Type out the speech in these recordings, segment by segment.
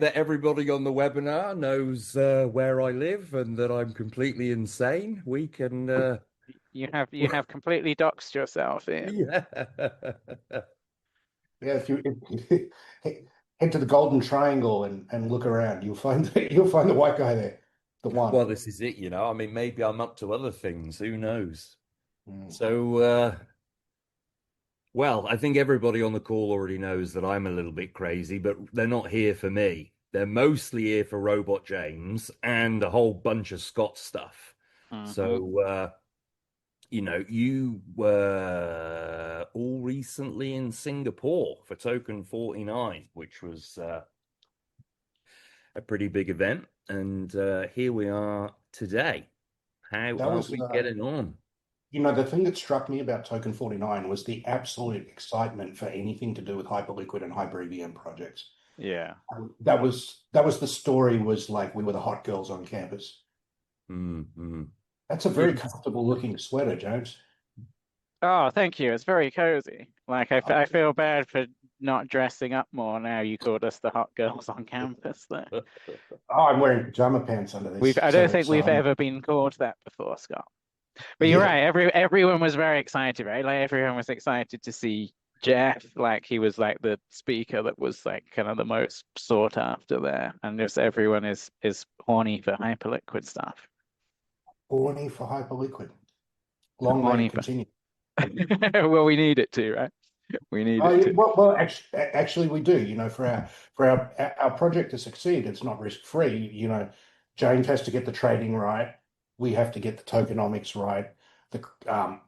that everybody on the webinar knows where I live and that I'm completely insane, we can You have completely doxed yourself, Ian. yeah. Yeah, if you head to the Golden Triangle and look around, you'll find the white guy there, the one. Well, this is it, you know. I mean, maybe I'm up to other things. Who knows? Mm. So, well, I think everybody on the call already knows that I'm a little bit crazy, but they're not here for me. They're mostly here for Robot James and a whole bunch of Scott stuff. Hmm. So, you were all recently in Singapore for Token 49, which was a pretty big event. And here we are today. How That are was, we getting on? the thing that struck me about Token 49 was the absolute excitement for anything to do with Hyperliquid and Hyper EVM projects. Yeah. That was the story, was like we were the hot girls on campus. Mm-hmm. That's a very comfortable looking sweater, James. Oh, thank you. It's very cozy. Like I feel bad for not dressing up more now. You called us the hot girls on campus there. Oh, I'm wearing pajama pants under We've this, I so don't think it's we've ever been called that before, Scott. But you're yeah. right. Everyone was very excited, right? Like everyone was excited to see Jeff. Like he was like the speaker that was like kind of the most sought after there, and just everyone is horny for hyperliquid stuff. Horny for Hyperliquid. Long may Horny it for. continue. Well, we need it to, right? We need Oh, it yeah, to. well, actually, we do. For our project to succeed, it's not risk free. James has to get the trading right. We have to get the tokenomics right.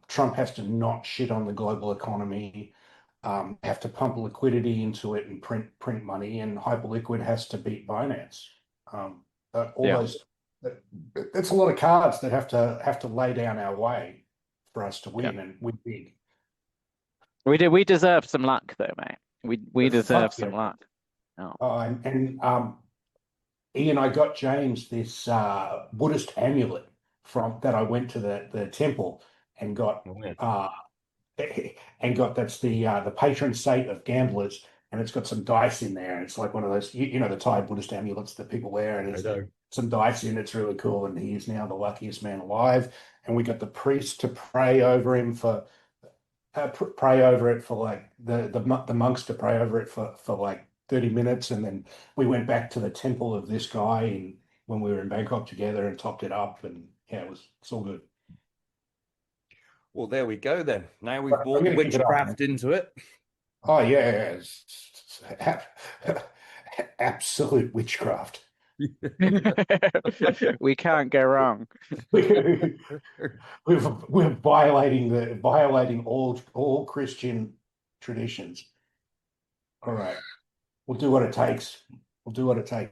Trump has to not shit on the global economy. Have to pump liquidity into it and print money, and Hyperliquid has to beat Binance. All Yeah. those. That's a lot of cards that have to lay down our way for us to Yeah. win, and win big. We deserve some luck though, mate. We deserve Fuck some yeah. luck. Oh. And Ian, I got James this Buddhist amulet from that I went to the temple and got Oh, yeah. that's the patron saint of gamblers, and it's got some dice in there, and it's like one of those the Thai Buddhist amulets that people wear, and I there's know. some dice in. It's really cool, and he is now the luckiest man alive. And we got the priest to pray over him for pray over it for like the monks to pray over it for like 30 minutes, and then we went back to the temple of this guy when we were in Bangkok together and topped it up, and yeah, it's all good. Well, there we go then. Now we've But I'm brought the gonna kick it off, man. witchcraft into it. Oh yeah, absolute witchcraft. We can't go wrong. We're violating all Christian traditions. All right, we'll do what it takes. We'll do what it takes.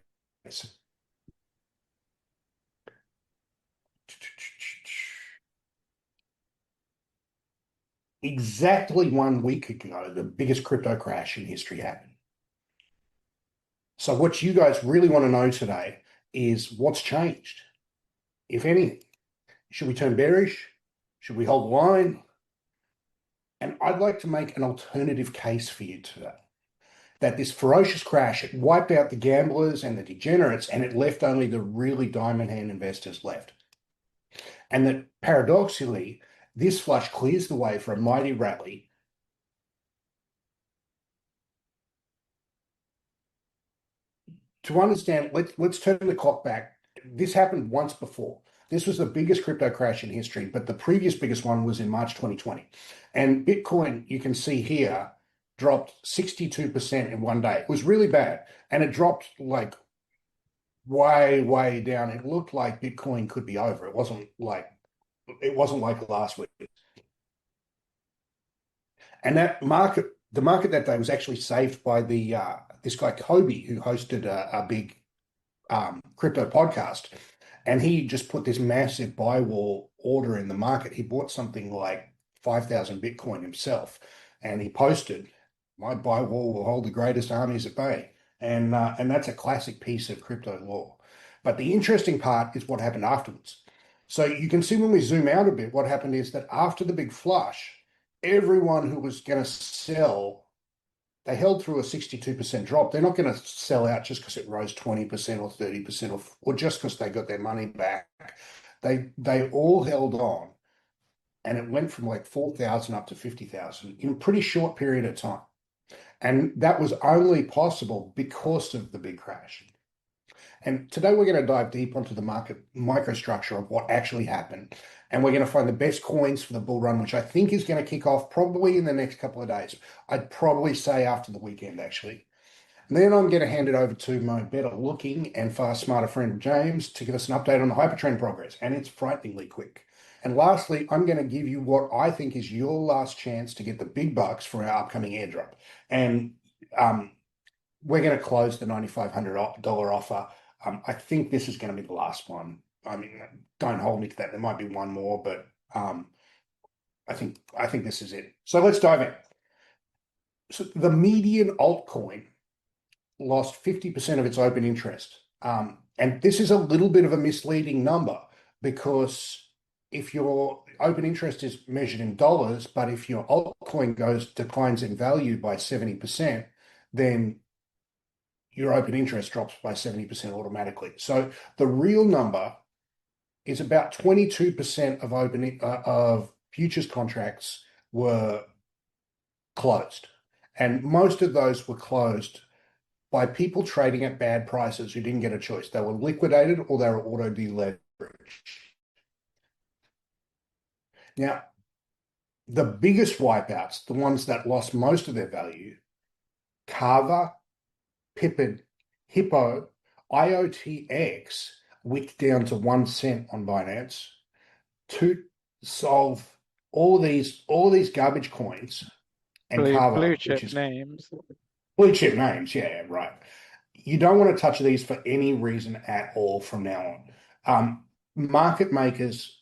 Exactly 1 week ago, the biggest crypto crash in history happened. So what you guys really want to know today is what's changed, if anything. Should we turn bearish? Should we hold the line? And I'd like to make an alternative case for you today. That this ferocious crash, it wiped out the gamblers and the degenerates, and it left only the really diamond hand investors left. And that paradoxically, this flush clears the way for a mighty rally. To understand, let's turn the clock back. This happened once before. This was the biggest crypto crash in history, but the previous biggest one was in March 2020. And Bitcoin, you can see here, dropped 62% in 1 day. It was really bad. And it dropped like way, way down. It looked like Bitcoin could be over. It wasn't like last week. And the market that day was actually saved by this guy Kobe, who hosted a big crypto podcast, and he just put this massive buy wall order in the market. He bought something like 5,000 Bitcoin himself, and he posted, "My buy wall will hold the greatest armies at bay," and that's a classic piece of crypto law. But the interesting part is what happened afterwards. So you can see when we zoom out a bit, what happened is that after the big flush, everyone who was going to sell they held through a 62% drop. They're not going to sell out just because it rose 20% or 30% or just because they got their money back. They all held on, and it went from like 4,000 up to 50,000 in a pretty short period of time. And that was only possible because of the big crash. And today we're going to dive deep onto the market microstructure of what actually happened. And we're going to find the best coins for the bull run, which I think is going to kick off probably in the next couple of days. I'd probably say after the weekend, actually. And then I'm going to hand it over to my better looking and far smarter friend James to give us an update on the HyperTrend progress. And it's frighteningly quick. And lastly, I'm going to give you what I think is your last chance to get the big bucks for our upcoming airdrop. And we're going to close the $9,500 offer. I think this is going to be the last one. I mean, don't hold me to that. There might be one more, but I think this is it. So let's dive in. So the median altcoin lost 50% of its open interest. And this is a little bit of a misleading number because if your open interest is measured in dollars, but if your altcoin declines in value by 70%, then your open interest drops by 70% automatically. So the real number is about 22% of futures contracts were closed. And most of those were closed by people trading at bad prices who didn't get a choice. They were liquidated or they were auto deleveraged. Now, the biggest wipeouts, the ones that lost most of their value, Carver, Pipid, Hippo, IOTX wicked down to 1 cent on Binance to solve all these garbage coins and Carver, blue which chip is names. blue chip names. Yeah, right. You don't want to touch these for any reason at all from now on. Market makers,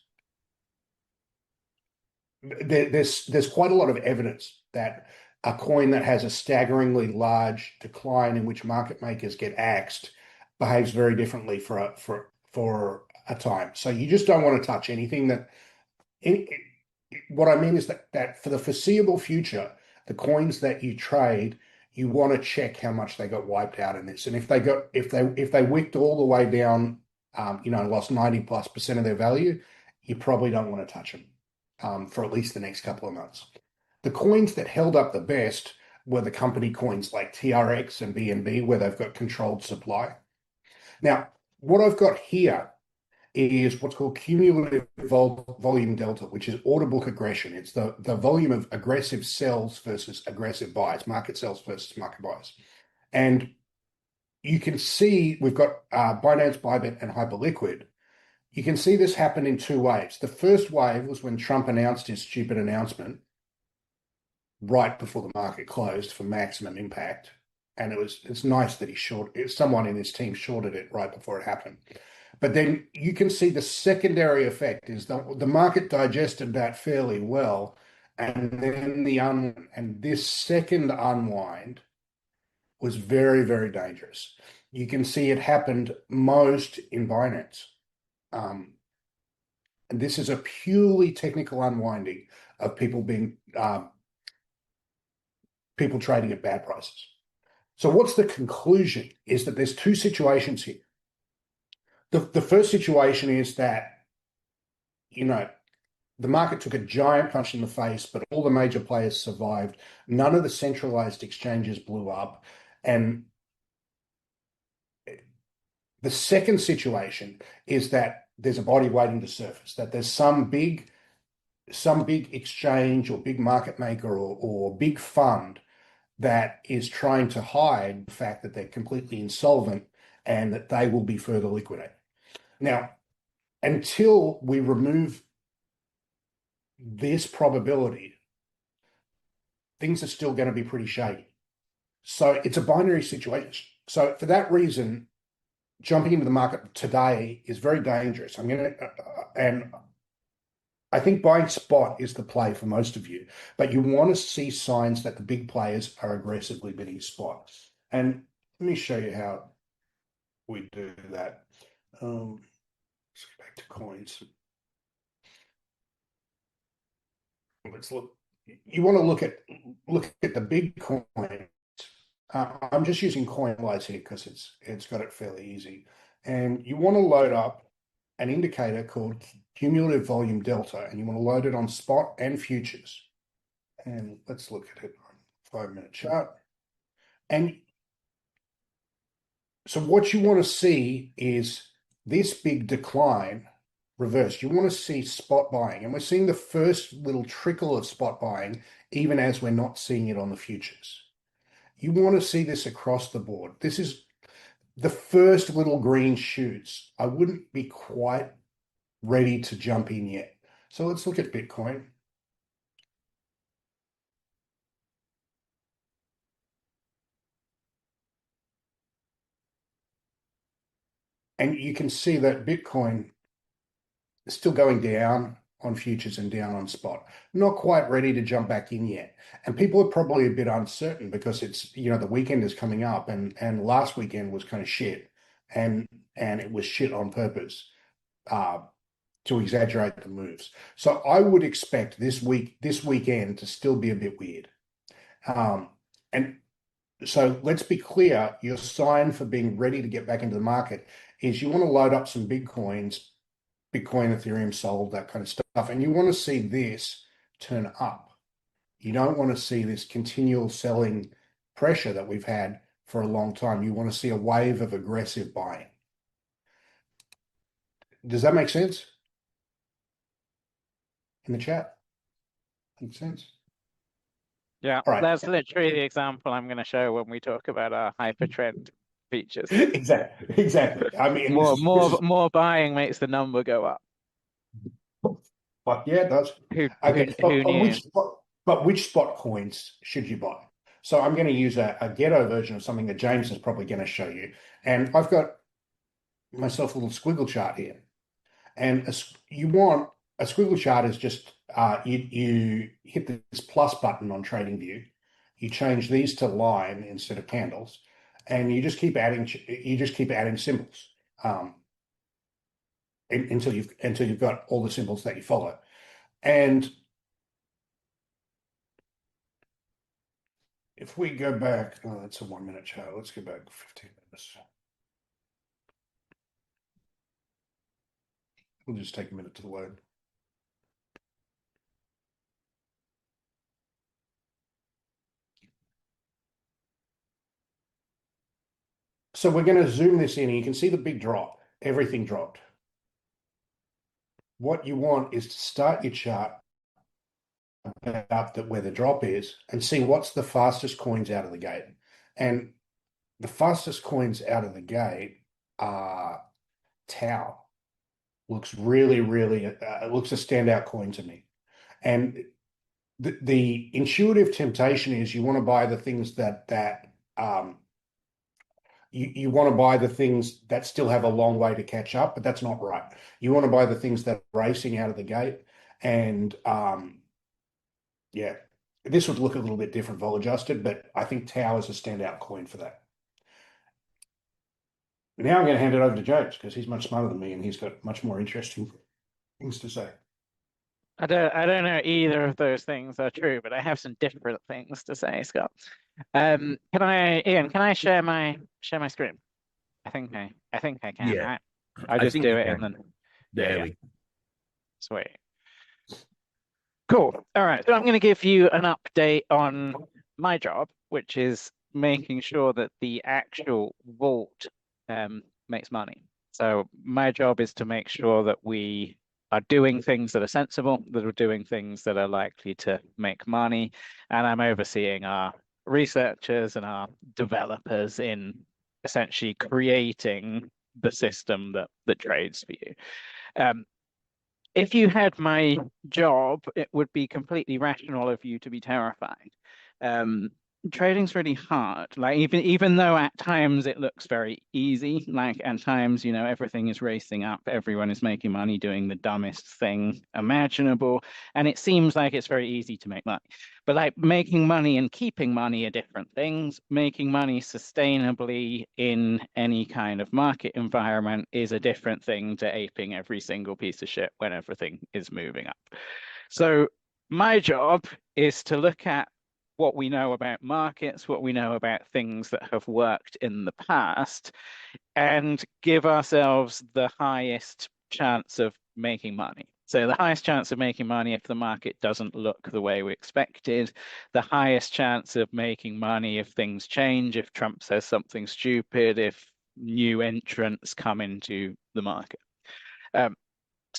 there's quite a lot of evidence that a coin that has a staggeringly large decline in which market makers get axed behaves very differently for a time. So you just don't want to touch anything that. What I mean is that for the foreseeable future, the coins that you trade, you want to check how much they got wiped out in this. And if they wicked all the way down, lost 90+% of their value, you probably don't want to touch them for at least the next couple of months. The coins that held up the best were the company coins like TRX and BNB, where they've got controlled supply. Now, what I've got here is what's called cumulative volume delta, which is order book aggression. It's the volume of aggressive sells versus aggressive buys, market sells versus market buys. And you can see we've got Binance, Bybit, and Hyperliquid. You can see this happen in two waves. The first wave was when Trump announced his stupid announcement right before the market closed for maximum impact. And it's nice that someone in his team shorted it right before it happened. But then you can see the secondary effect is the market digested that fairly well, and then this second unwind was very, very dangerous. You can see it happened most in Binance. And this is a purely technical unwinding of people trading at bad prices. So what's the conclusion is that there's two situations here. The first situation is that, the market took a giant punch in the face, but all the major players survived. None of the centralized exchanges blew up. And the second situation is that there's a body waiting to surface, that there's some big exchange or big market maker or big fund that is trying to hide the fact that they're completely insolvent and that they will be further liquidated. Now, until we remove this probability, things are still going to be pretty shaky. So it's a binary situation. So for that reason, jumping into the market today is very dangerous. And I think buying spot is the play for most of you, but you want to see signs that the big players are aggressively bidding spot. And let me show you how we do that. Let's go back to coins. Let's look. You want to look at the big coins I'm just using CoinWise here because it's got it fairly easy. And you want to load up an indicator called cumulative volume delta, and you want to load it on spot and futures. And let's look at it on 5-minute chart. And so what you want to see is this big decline reversed. You want to see spot buying, and we're seeing the first little trickle of spot buying, even as we're not seeing it on the futures. You want to see this across the board. This is the first little green shoots. I wouldn't be quite ready to jump in yet. So let's look at Bitcoin. And you can see that Bitcoin is still going down on futures and down on spot. Not quite ready to jump back in yet. And people are probably a bit uncertain because it's, the weekend is coming up, and last weekend was kind of shit. And it was shit on purpose to exaggerate the moves. So I would expect this weekend to still be a bit weird. And so let's be clear, your sign for being ready to get back into the market is you want to load up some Bitcoins, Bitcoin, Ethereum, Sol, that kind of stuff. And you want to see this turn up. You don't want to see this continual selling pressure that we've had for a long time. You want to see a wave of aggressive buying. Does that make sense? In the chat? Makes sense? Yeah, All right. that's literally the example I'm going to show when we talk about our HyperTrend features. Exactly. I mean, more buying makes the number go up. But yeah, it does. Who Okay, knew? but which spot coins should you buy? So I'm going to use a ghetto version of something that James is probably going to show you. And I've got myself a little squiggle chart here. And you want a squiggle chart is just you hit this plus button on TradingView. You change these to line instead of candles, and you just keep adding symbols until you've got all the symbols that you follow. And if we go back, oh, that's a 1-minute chart. Let's go back 15 minutes. We'll just take a minute to load. So we're going to zoom this in, and you can see the big drop. Everything dropped. What you want is to start your chart about where the drop is and see what's the fastest coins out of the gate. And the fastest coins out of the gate are Tau. Looks really, really, it looks a standout coin to me. And the intuitive temptation is you want to buy the things you want to buy the things that still have a long way to catch up, but that's not right. You want to buy the things that are racing out of the gate. And yeah, this would look a little bit different vol adjusted, but I think Tau is a standout coin for that. Now I'm going to hand it over to James because he's much smarter than me and he's got much more interesting things to say. I don't know either of those things are true, but I have some different things to say, Scott. Ian, can I share my screen? I think I can, Yeah. right? I'll just do it and then There we go. Sweet. Cool. All right. So I'm going to give you an update on my job, which is making sure that the actual vault makes money. So my job is to make sure that we are doing things that are sensible, that are doing things that are likely to make money. And I'm overseeing our researchers and our developers in essentially creating the system that trades for you. If you had my job, it would be completely rational of you to be terrified. Trading's really hard. Like even though at times it looks very easy, like at times, everything is racing up, everyone is making money doing the dumbest thing imaginable, and it seems like it's very easy to make money. But like making money and keeping money are different things. Making money sustainably in any kind of market environment is a different thing to aping every single piece of shit when everything is moving up. So my job is to look at what we know about markets, what we know about things that have worked in the past, and give ourselves the highest chance of making money. So the highest chance of making money if the market doesn't look the way we expected, the highest chance of making money if things change, if Trump says something stupid, if new entrants come into the market.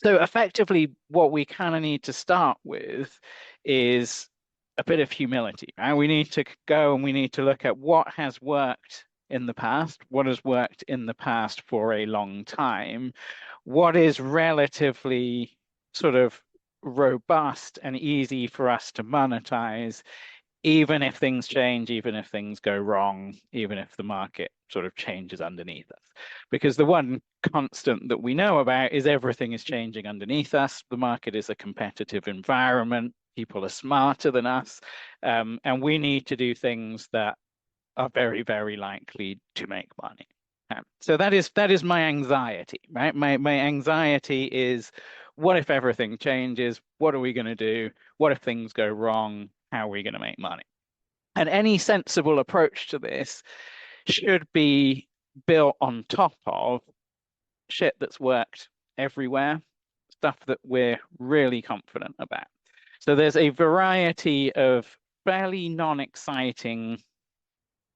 So effectively, what we kind of need to start with is a bit of humility, right? We need to go and we need to look at what has worked in the past, what has worked in the past for a long time, what is relatively sort of robust and easy for us to monetize, even if things change, even if things go wrong, even if the market sort of changes underneath us. Because the one constant that we know about is everything is changing underneath us. The market is a competitive environment. People are smarter than us. And we need to do things that are very, very likely to make money. So that is my anxiety, right? My anxiety is, what if everything changes? What are we going to do? What if things go wrong? How are we going to make money? And any sensible approach to this should be built on top of shit that's worked everywhere, stuff that we're really confident about. So there's a variety of fairly non-exciting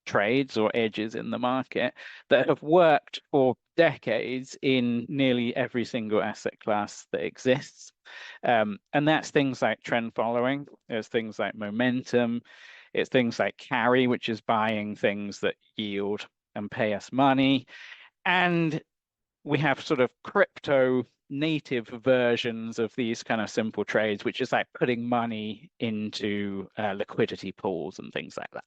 trades or edges in the market that have worked for decades in nearly every single asset class that exists. And that's things like trend following. There's things like momentum. It's things like carry, which is buying things that yield and pay us money. And we have sort of crypto native versions of these kind of simple trades, which is like putting money into liquidity pools and things like that.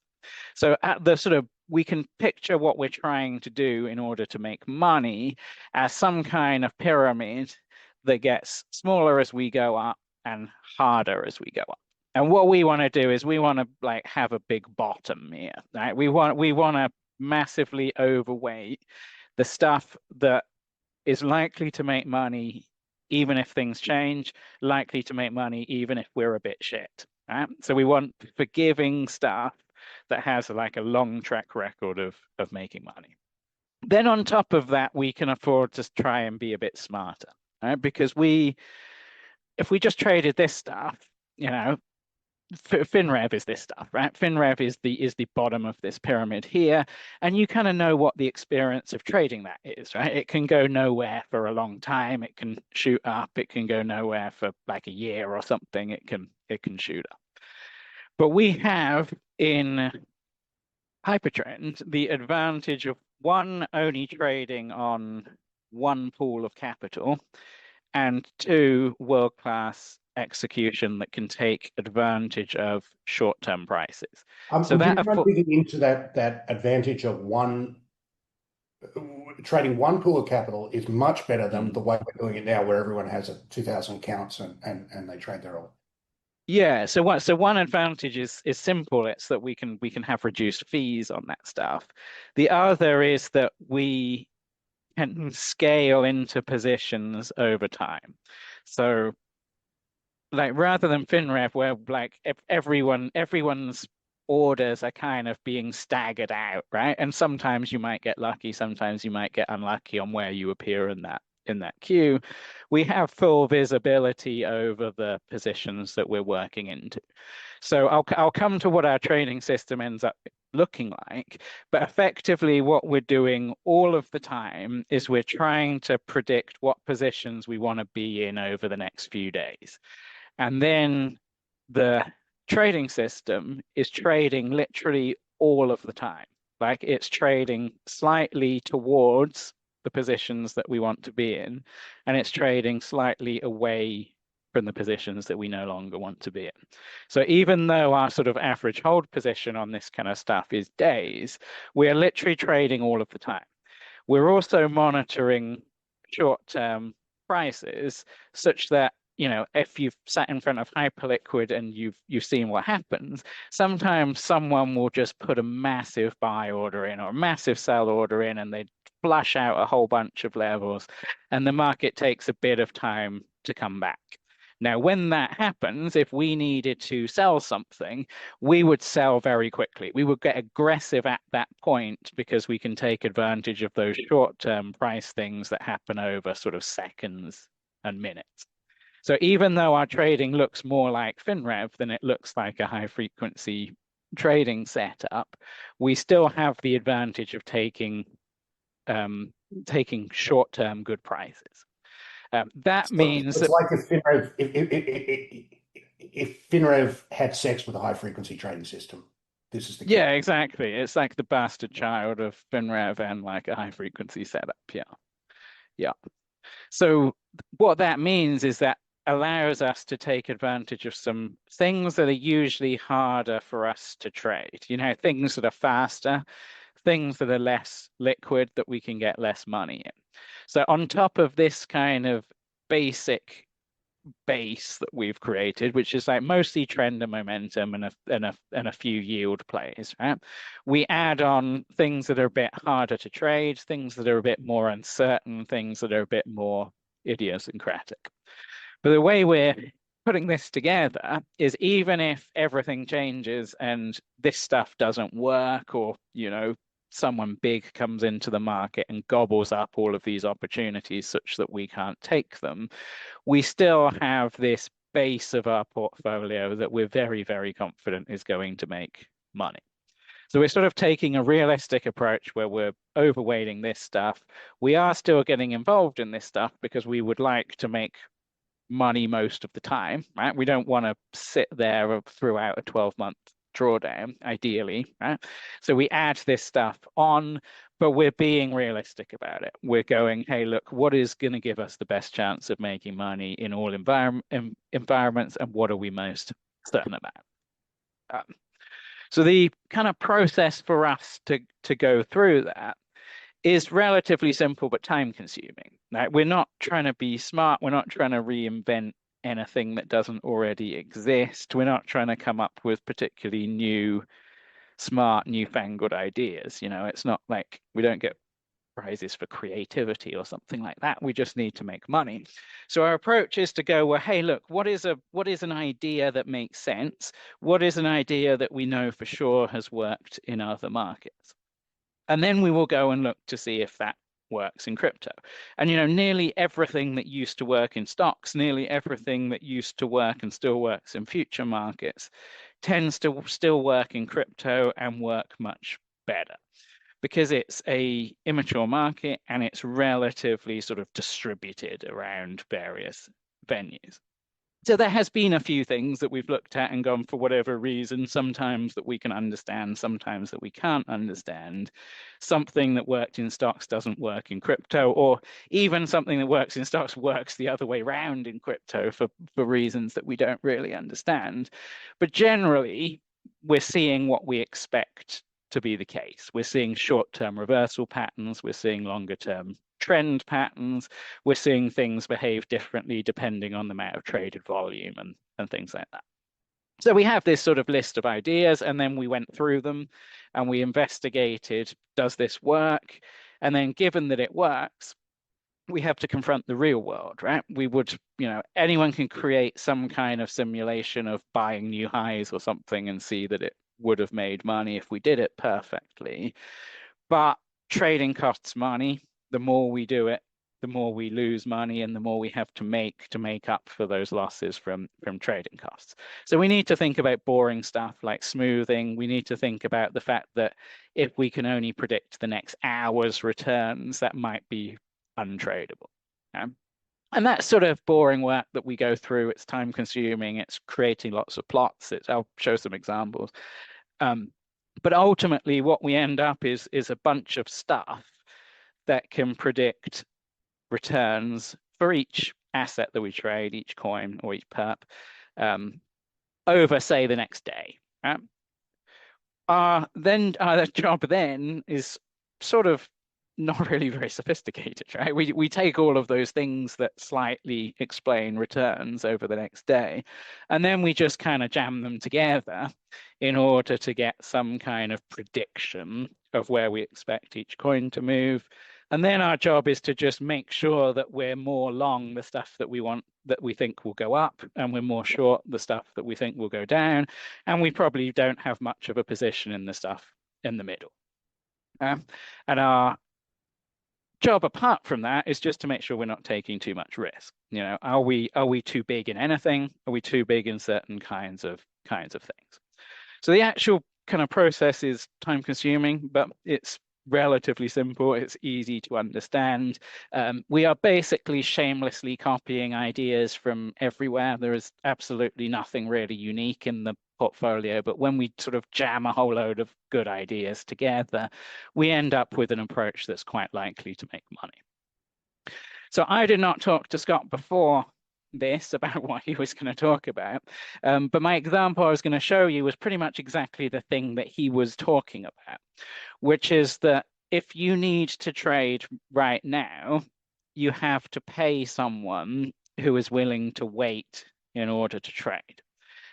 So at the sort of, we can picture what we're trying to do in order to make money as some kind of pyramid that gets smaller as we go up and harder as we go up. And what we want to do is we want to like have a big bottom here, right? We want to massively overweight the stuff that is likely to make money even if things change, likely to make money even if we're a bit shit, right? So we want forgiving stuff that has like a long track record of making money. Then on top of that, we can afford to try and be a bit smarter, right? Because if we just traded this stuff, you know, Finrev is this stuff, right? Finrev is the bottom of this pyramid here, and you kind of know what the experience of trading that is, right? It can go nowhere for a long time. It can shoot up. It can go nowhere for like a year or something. It can shoot up. But we have in HyperTrend the advantage of one, only trading on one pool of capital, and two, world-class execution that can take advantage of short-term prices. So that digging into that advantage of trading one pool of capital is much better than the way we're doing it now, where everyone has 2,000 accounts and they trade their all. Yeah, so one advantage is simple. It's that we can have reduced fees on that stuff. The other is that we can scale into positions over time. So like rather than Finrev, where like everyone's orders are kind of being staggered out, right? And sometimes you might get lucky, sometimes you might get unlucky on where you appear in that queue. We have full visibility over the positions that we're working into. So I'll come to what our trading system ends up looking like, but effectively what we're doing all of the time is we're trying to predict what positions we want to be in over the next few days. And then the trading system is trading literally all of the time. Like it's trading slightly towards the positions that we want to be in, and it's trading slightly away from the positions that we no longer want to be in. So even though our sort of average hold position on this kind of stuff is days, we are literally trading all of the time. We're also monitoring short-term prices such that, you know, if you've sat in front of Hyperliquid and you've seen what happens, sometimes someone will just put a massive buy order in or a massive sell order in, and they flush out a whole bunch of levels, and the market takes a bit of time to come back. Now, when that happens, if we needed to sell something, we would sell very quickly. We would get aggressive at that point because we can take advantage of those short-term price things that happen over sort of seconds and minutes. So even though our trading looks more like Finrev than it looks like a high frequency trading setup, we still have the advantage of taking short-term good prices. That means it's that, like if Finrev, if Finrev had sex with a high frequency trading system, this is the yeah, exactly. It's like the bastard child of Finrev and like a high frequency setup. Yeah. Yeah. So what that means is that allows us to take advantage of some things that are usually harder for us to trade. You know, things that are faster, things that are less liquid that we can get less money in. So on top of this kind of basic base that we've created, which is like mostly trend and momentum and a few yield plays, right? We add on things that are a bit harder to trade, things that are a bit more uncertain, things that are a bit more idiosyncratic. But the way we're putting this together is even if everything changes and this stuff doesn't work, or someone big comes into the market and gobbles up all of these opportunities such that we can't take them, we still have this base of our portfolio that we're very, very confident is going to make money. So we're sort of taking a realistic approach where we're overweighting this stuff. We are still getting involved in this stuff because we would like to make money most of the time, right? We don't want to sit there throughout a 12-month drawdown, ideally, right? So we add this stuff on, but we're being realistic about it. We're going, hey, look, what is going to give us the best chance of making money in all environments, and what are we most certain about? So the kind of process for us to go through that is relatively simple but time consuming. Right? We're not trying to be smart. We're not trying to reinvent anything that doesn't already exist. We're not trying to come up with particularly new, smart, newfangled ideas. It's not like we don't get prizes for creativity or something like that. We just need to make money. So our approach is to go, well, hey, look, what is an idea that makes sense? What is an idea that we know for sure has worked in other markets? And then we will go and look to see if that works in crypto. And nearly everything that used to work in stocks, nearly everything that used to work and still works in future markets tends to still work in crypto and work much better because it's a immature market and it's relatively sort of distributed around various venues. So there has been a few things that we've looked at and gone, for whatever reason, sometimes that we can understand, sometimes that we can't understand. Something that worked in stocks doesn't work in crypto, or even something that works in stocks works the other way around in crypto for reasons that we don't really understand. But generally, we're seeing what we expect to be the case. We're seeing short-term reversal patterns, we're seeing longer-term trend patterns, we're seeing things behave differently depending on the amount of traded volume and things like that. So we have this sort of list of ideas, and then we went through them and we investigated, does this work? And then given that it works, we have to confront the real world, right? We would, anyone can create some kind of simulation of buying new highs or something and see that it would have made money if we did it perfectly. But trading costs money. The more we do it, the more we lose money and the more we have to make up for those losses from trading costs. So we need to think about boring stuff like smoothing. We need to think about the fact that if we can only predict the next hour's returns, that might be untradeable. And that's sort of boring work that we go through. It's time consuming. It's creating lots of plots. I'll show some examples. But ultimately, what we end up is a bunch of stuff that can predict returns for each asset that we trade, each coin or each perp, over, say, the next day. Then our job then is sort of not really very sophisticated, right? We take all of those things that slightly explain returns over the next day, and then we just kind of jam them together in order to get some kind of prediction of where we expect each coin to move, And then our job is to just make sure that we're more long the stuff that we want, that we think will go up, and we're more short the stuff that we think will go down. And we probably don't have much of a position in the stuff in the middle. And our job apart from that is just to make sure we're not taking too much risk. You know, are we too big in anything? Are we too big in certain kinds of things? So the actual kind of process is time consuming, but it's relatively simple. It's easy to understand. We are basically shamelessly copying ideas from everywhere. There is absolutely nothing really unique in the portfolio, but when we sort of jam a whole load of good ideas together, we end up with an approach that's quite likely to make money. So I did not talk to Scott before this about what he was going to talk about, but my example I was going to show you was pretty much exactly the thing that he was talking about, which is that if you need to trade right now, you have to pay someone who is willing to wait in order to trade.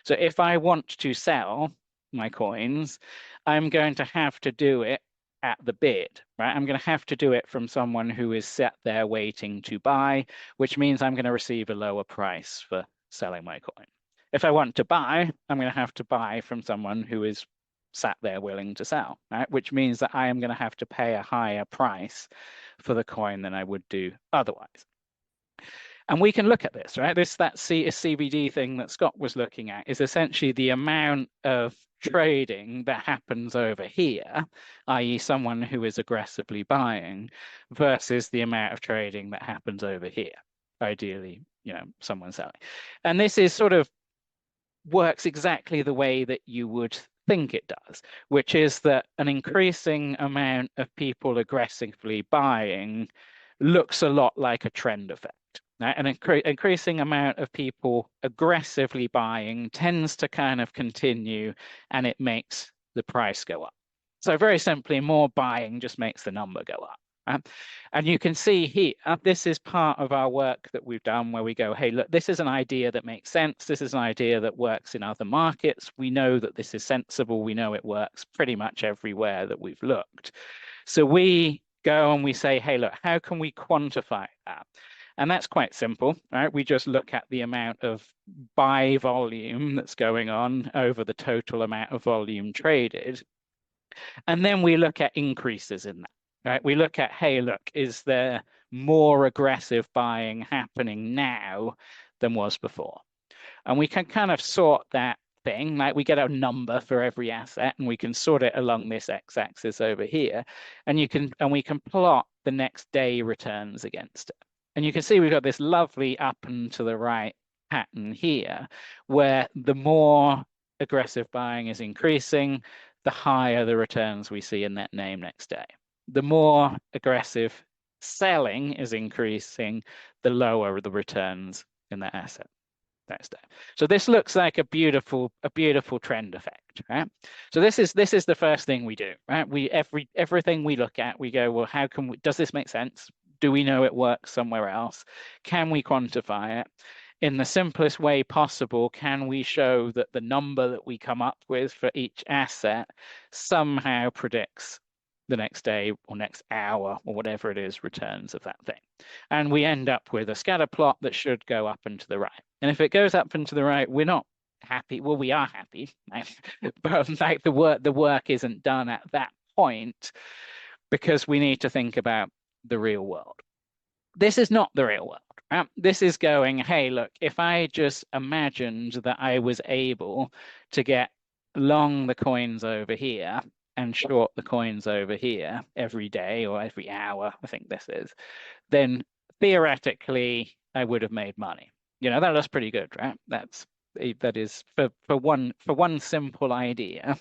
So if I want to sell my coins, I'm going to have to do it at the bid, right? I'm going to have to do it from someone who is sat there waiting to buy, which means I'm going to receive a lower price for selling my coin. If I want to buy, I'm going to have to buy from someone who is sat there willing to sell, right? Which means that I am going to have to pay a higher price for the coin than I would do otherwise. And we can look at this, right? That CVD thing that Scott was looking at is essentially the amount of trading that happens over here, i.e. someone who is aggressively buying, versus the amount of trading that happens over here, ideally, you know, someone selling. And this is sort of works exactly the way that you would think it does, which is that an increasing amount of people aggressively buying looks a lot like a trend effect. An increasing amount of people aggressively buying tends to kind of continue, and it makes the price go up. So very simply, more buying just makes the number go up. And you can see here, this is part of our work that we've done where we go, hey, look, this is an idea that makes sense. This is an idea that works in other markets. We know that this is sensible. We know it works pretty much everywhere that we've looked. So we go and we say, hey, look, how can we quantify that? And that's quite simple, right? We just look at the amount of buy volume that's going on over the total amount of volume traded. And then we look at increases in that, right? We look at, hey, look, is there more aggressive buying happening now than was before? And we can kind of sort that thing, like we get a number for every asset and we can sort it along this x-axis over here. And we can plot the next day returns against it. And you can see we've got this lovely up and to the right pattern here, where the more aggressive buying is increasing, the higher the returns we see in that name next day. The more aggressive selling is increasing, the lower the returns in that asset next day. So this looks like a beautiful trend effect, right? So this is the first thing we do, right? Everything we look at, we go, well, how can we, does this make sense? Do we know it works somewhere else? Can we quantify it? In the simplest way possible, can we show that the number that we come up with for each asset somehow predicts the next day or next hour or whatever it is returns of that thing? And we end up with a scatter plot that should go up and to the right. And if it goes up and to the right, we're not happy. Well, we are happy, but in fact, the work isn't done at that point because we need to think about the real world. This is not the real world. Right? This is going, hey, look, if I just imagined that I was able to get long the coins over here and short the coins over here every day or every hour, I think this is, then theoretically I would have made money. You know, that looks pretty good, right? That is for one simple idea,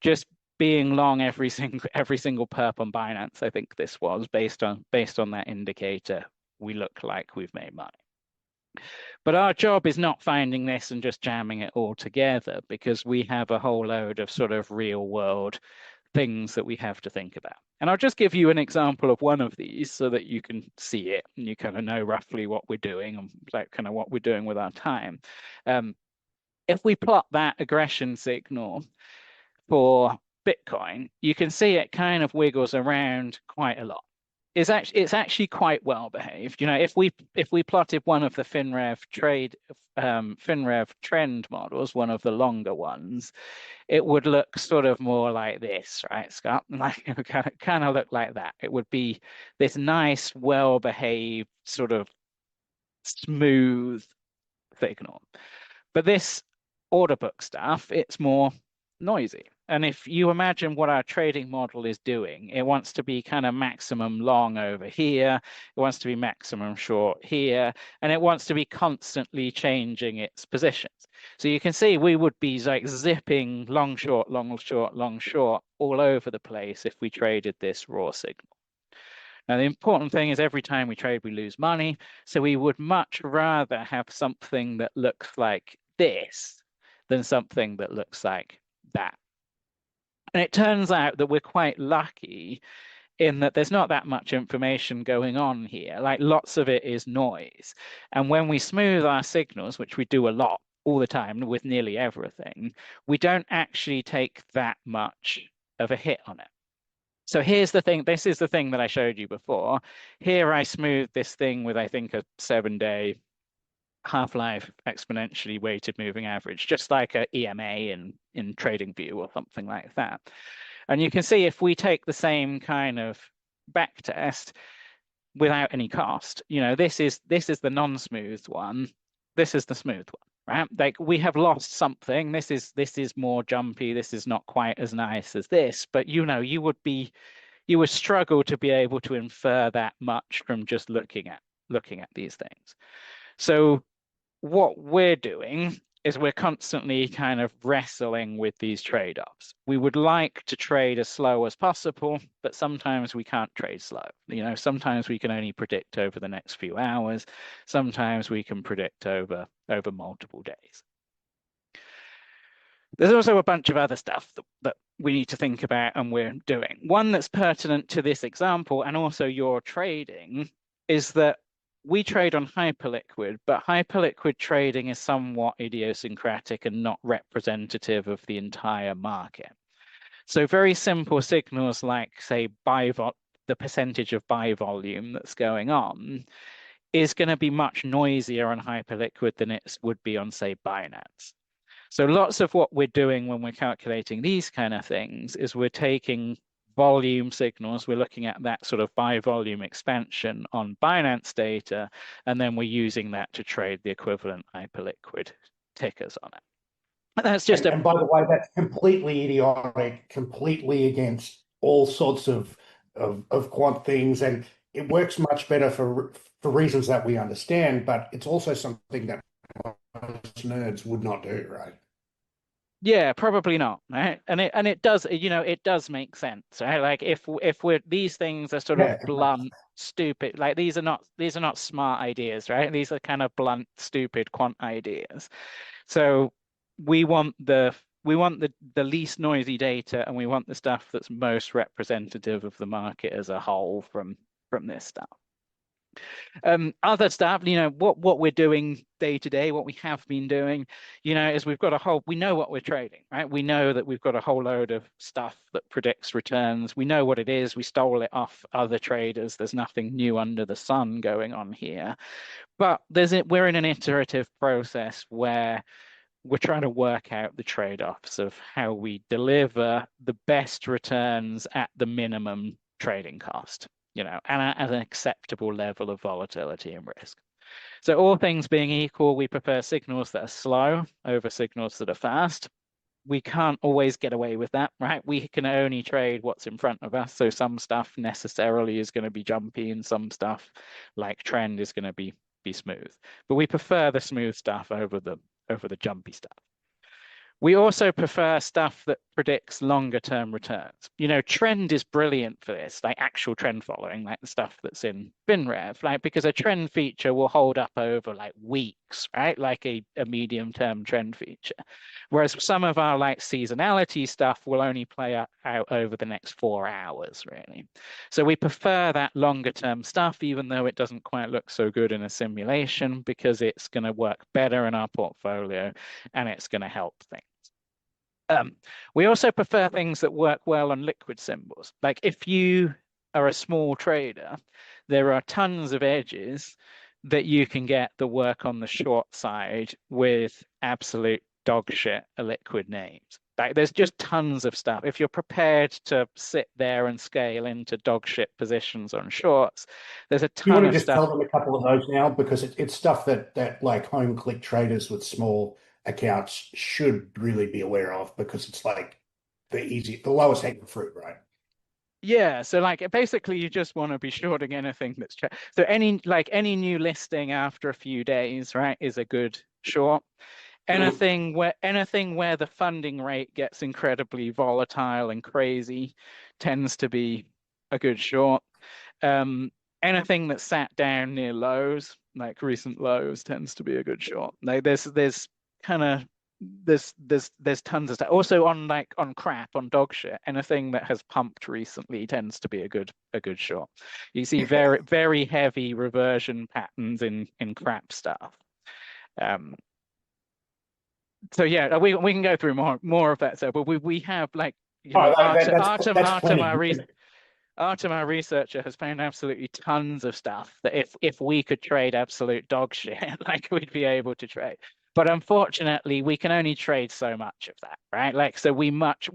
just being long every single perp on Binance. I think this was based on that indicator. We look like we've made money. But our job is not finding this and just jamming it all together, because we have a whole load of sort of real world things that we have to think about. And I'll just give you an example of one of these so that you can see it and you kind of know roughly what we're doing and like kind of what we're doing with our time. If we plot that aggression signal for Bitcoin, you can see it kind of wiggles around quite a lot. it's actually quite well behaved. You know, if we plotted one of the Finrev trend models, one of the longer ones, it would look sort of more like this, right, Scott? Like it would kind of look like that. It would be this nice, well behaved, sort of smooth signal. But this order book stuff, it's more noisy. And if you imagine what our trading model is doing, it wants to be kind of maximum long over here, it wants to be maximum short here, and it wants to be constantly changing its positions. So you can see we would be like zipping long, short, long, short, long, short all over the place if we traded this raw signal. Now, the important thing is every time we trade, we lose money. So we would much rather have something that looks like this than something that looks like that. And it turns out that we're quite lucky in that there's not that much information going on here. Like lots of it is noise. And when we smooth our signals, which we do a lot all the time with nearly everything, we don't actually take that much of a hit on it. So here's the thing. This is the thing that I showed you before. Here I smoothed this thing with, I think, a 7-day half-life exponentially weighted moving average, just like a EMA in TradingView or something like that. And you can see if we take the same kind of back test without any cost, you know, this is the non-smooth one. This is the smooth one, right? Like we have lost something. This is more jumpy. This is not quite as nice as this, but you know, you would struggle to be able to infer that much from just looking at these things. So what we're doing is we're constantly kind of wrestling with these trade-offs. We would like to trade as slow as possible, but sometimes we can't trade slow. You know, sometimes we can only predict over the next few hours. Sometimes we can predict over multiple days. There's also a bunch of other stuff that we need to think about and we're doing. One that's pertinent to this example and also your trading is that we trade on hyperliquid, but hyperliquid trading is somewhat idiosyncratic and not representative of the entire market. So very simple signals like, say, the percentage of buy volume that's going on is going to be much noisier on hyperliquid than it would be on, say, Binance. So lots of what we're doing when we're calculating these kind of things is we're taking volume signals, we're looking at that sort of buy volume expansion on Binance data, and then we're using that to trade the equivalent hyperliquid tickers on it. And that's just and by the way, that's completely idiotic, completely against all sorts of quant things, and it works much better for reasons that we understand, but it's also something that most nerds would not do, right? Yeah, probably not, right? And it does, you know, it does make sense, right? Like if we're these things are sort of blunt, stupid, like these are not smart ideas, right? These are kind of blunt, stupid quant ideas. So we want the least noisy data, and we want the stuff that's most representative of the market as a whole from this stuff. Other stuff, you know, what we're doing day to day, what we have been doing, you know, is we know what we're trading, right? We know that we've got a whole load of stuff that predicts returns. We know what it is. We stole it off other traders. There's nothing new under the sun going on here. But we're in an iterative process where we're trying to work out the trade-offs of how we deliver the best returns at the minimum trading cost, you know, and at an acceptable level of volatility and risk. So all things being equal, we prefer signals that are slow over signals that are fast. We can't always get away with that, right? We can only trade what's in front of us. So some stuff necessarily is going to be jumpy, and some stuff like trend is going to be smooth. But we prefer the smooth stuff over the jumpy stuff. We also prefer stuff that predicts longer term returns. You know, trend is brilliant for this, like actual trend following, like the stuff that's in Finrev, like because a trend feature will hold up over like weeks, right? Like a medium term trend feature. Whereas some of our like seasonality stuff will only play out over the next 4 hours, really. So we prefer that longer term stuff, even though it doesn't quite look so good in a simulation, because it's going to work better in our portfolio and it's going to help things. We also prefer things that work well on liquid symbols. Like if you are a small trader, there are tons of edges that you can get the work on the short side with absolute dog shit liquid names. Like there's just tons of stuff. If you're prepared to sit there and scale into dog shit positions on shorts, there's a You ton want to of just stuff. tell them a couple of those now because it's stuff that like home click traders with small accounts should really be aware of because it's like the lowest hanging fruit, right? Yeah, so like basically you just want to be shorting anything that's so any new listing after a few days, right, is a good short. Anything where the funding rate gets incredibly volatile and crazy tends to be a good short. Anything that's sat down near lows, like recent lows, tends to be a good short. Like there's kind of there's tons of stuff. Also on crap, on dog shit, anything that has pumped recently tends to be a good short. You see very heavy reversion patterns in crap stuff. So yeah, we can go through more of that. So, but we have like Oh, that's plenty. Artem, our researcher, has found absolutely tons of stuff that if we could trade absolute dog shit, like we'd be able to trade. But unfortunately, we can only trade so much of that, right? Like, so we much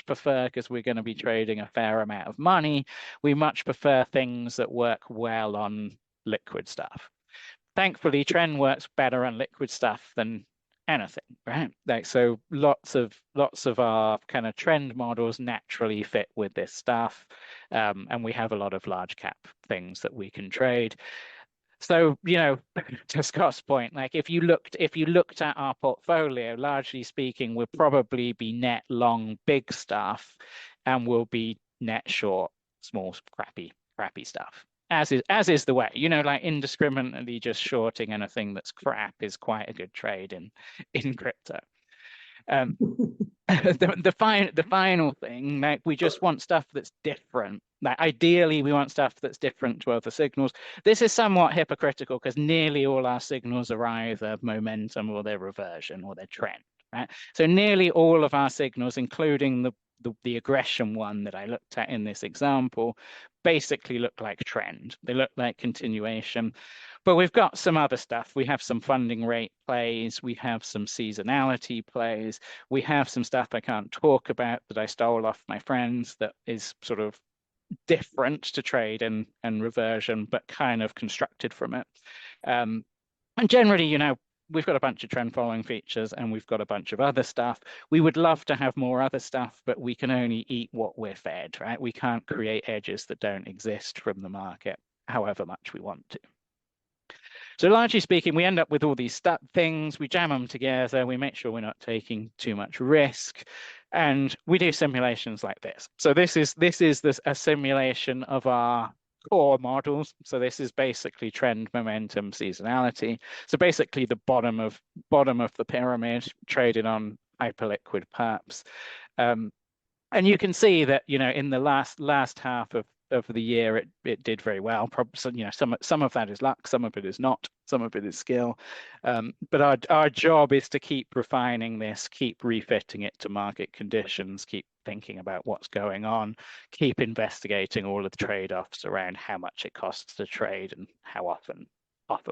prefer, because we're going to be trading a fair amount of money, we much prefer things that work well on liquid stuff. Thankfully, trend works better on liquid stuff than anything, right? Like, so lots of our kind of trend models naturally fit with this stuff, and we have a lot of large cap things that we can trade. So, to Scott's point, like if you looked at our portfolio, largely speaking, we'll probably be net long big stuff, and we'll be net short small crappy stuff. As is the way, like indiscriminately just shorting anything that's crap is quite a good trade in crypto. The final thing, like we just want stuff that's different. Like ideally, we want stuff that's different to other signals. This is somewhat hypocritical because nearly all our signals are either momentum or they're reversion or they're trend, right? So nearly all of our signals, including the aggression one that I looked at in this example, basically look like trend. They look like continuation. But we've got some other stuff. We have some funding rate plays. We have some seasonality plays. We have some stuff I can't talk about that I stole off my friends that is sort of different to trade and reversion, but kind of constructed from it. And generally, we've got a bunch of trend following features and we've got a bunch of other stuff. We would love to have more other stuff, but we can only eat what we're fed, right? We can't create edges that don't exist from the market, however much we want to. So largely speaking, we end up with all these things, we jam them together, we make sure we're not taking too much risk, and we do simulations like this. So this is a simulation of our core models. So this is basically trend, momentum, seasonality. So basically the bottom of the pyramid traded on hyperliquid perps. And you can see that, in the last half of the year, it did very well. Probably, some of that is luck, some of it is not, some of it is skill. But our job is to keep refining this, keep refitting it to market conditions, keep thinking about what's going on, keep investigating all of the trade-offs around how much it costs to trade and how often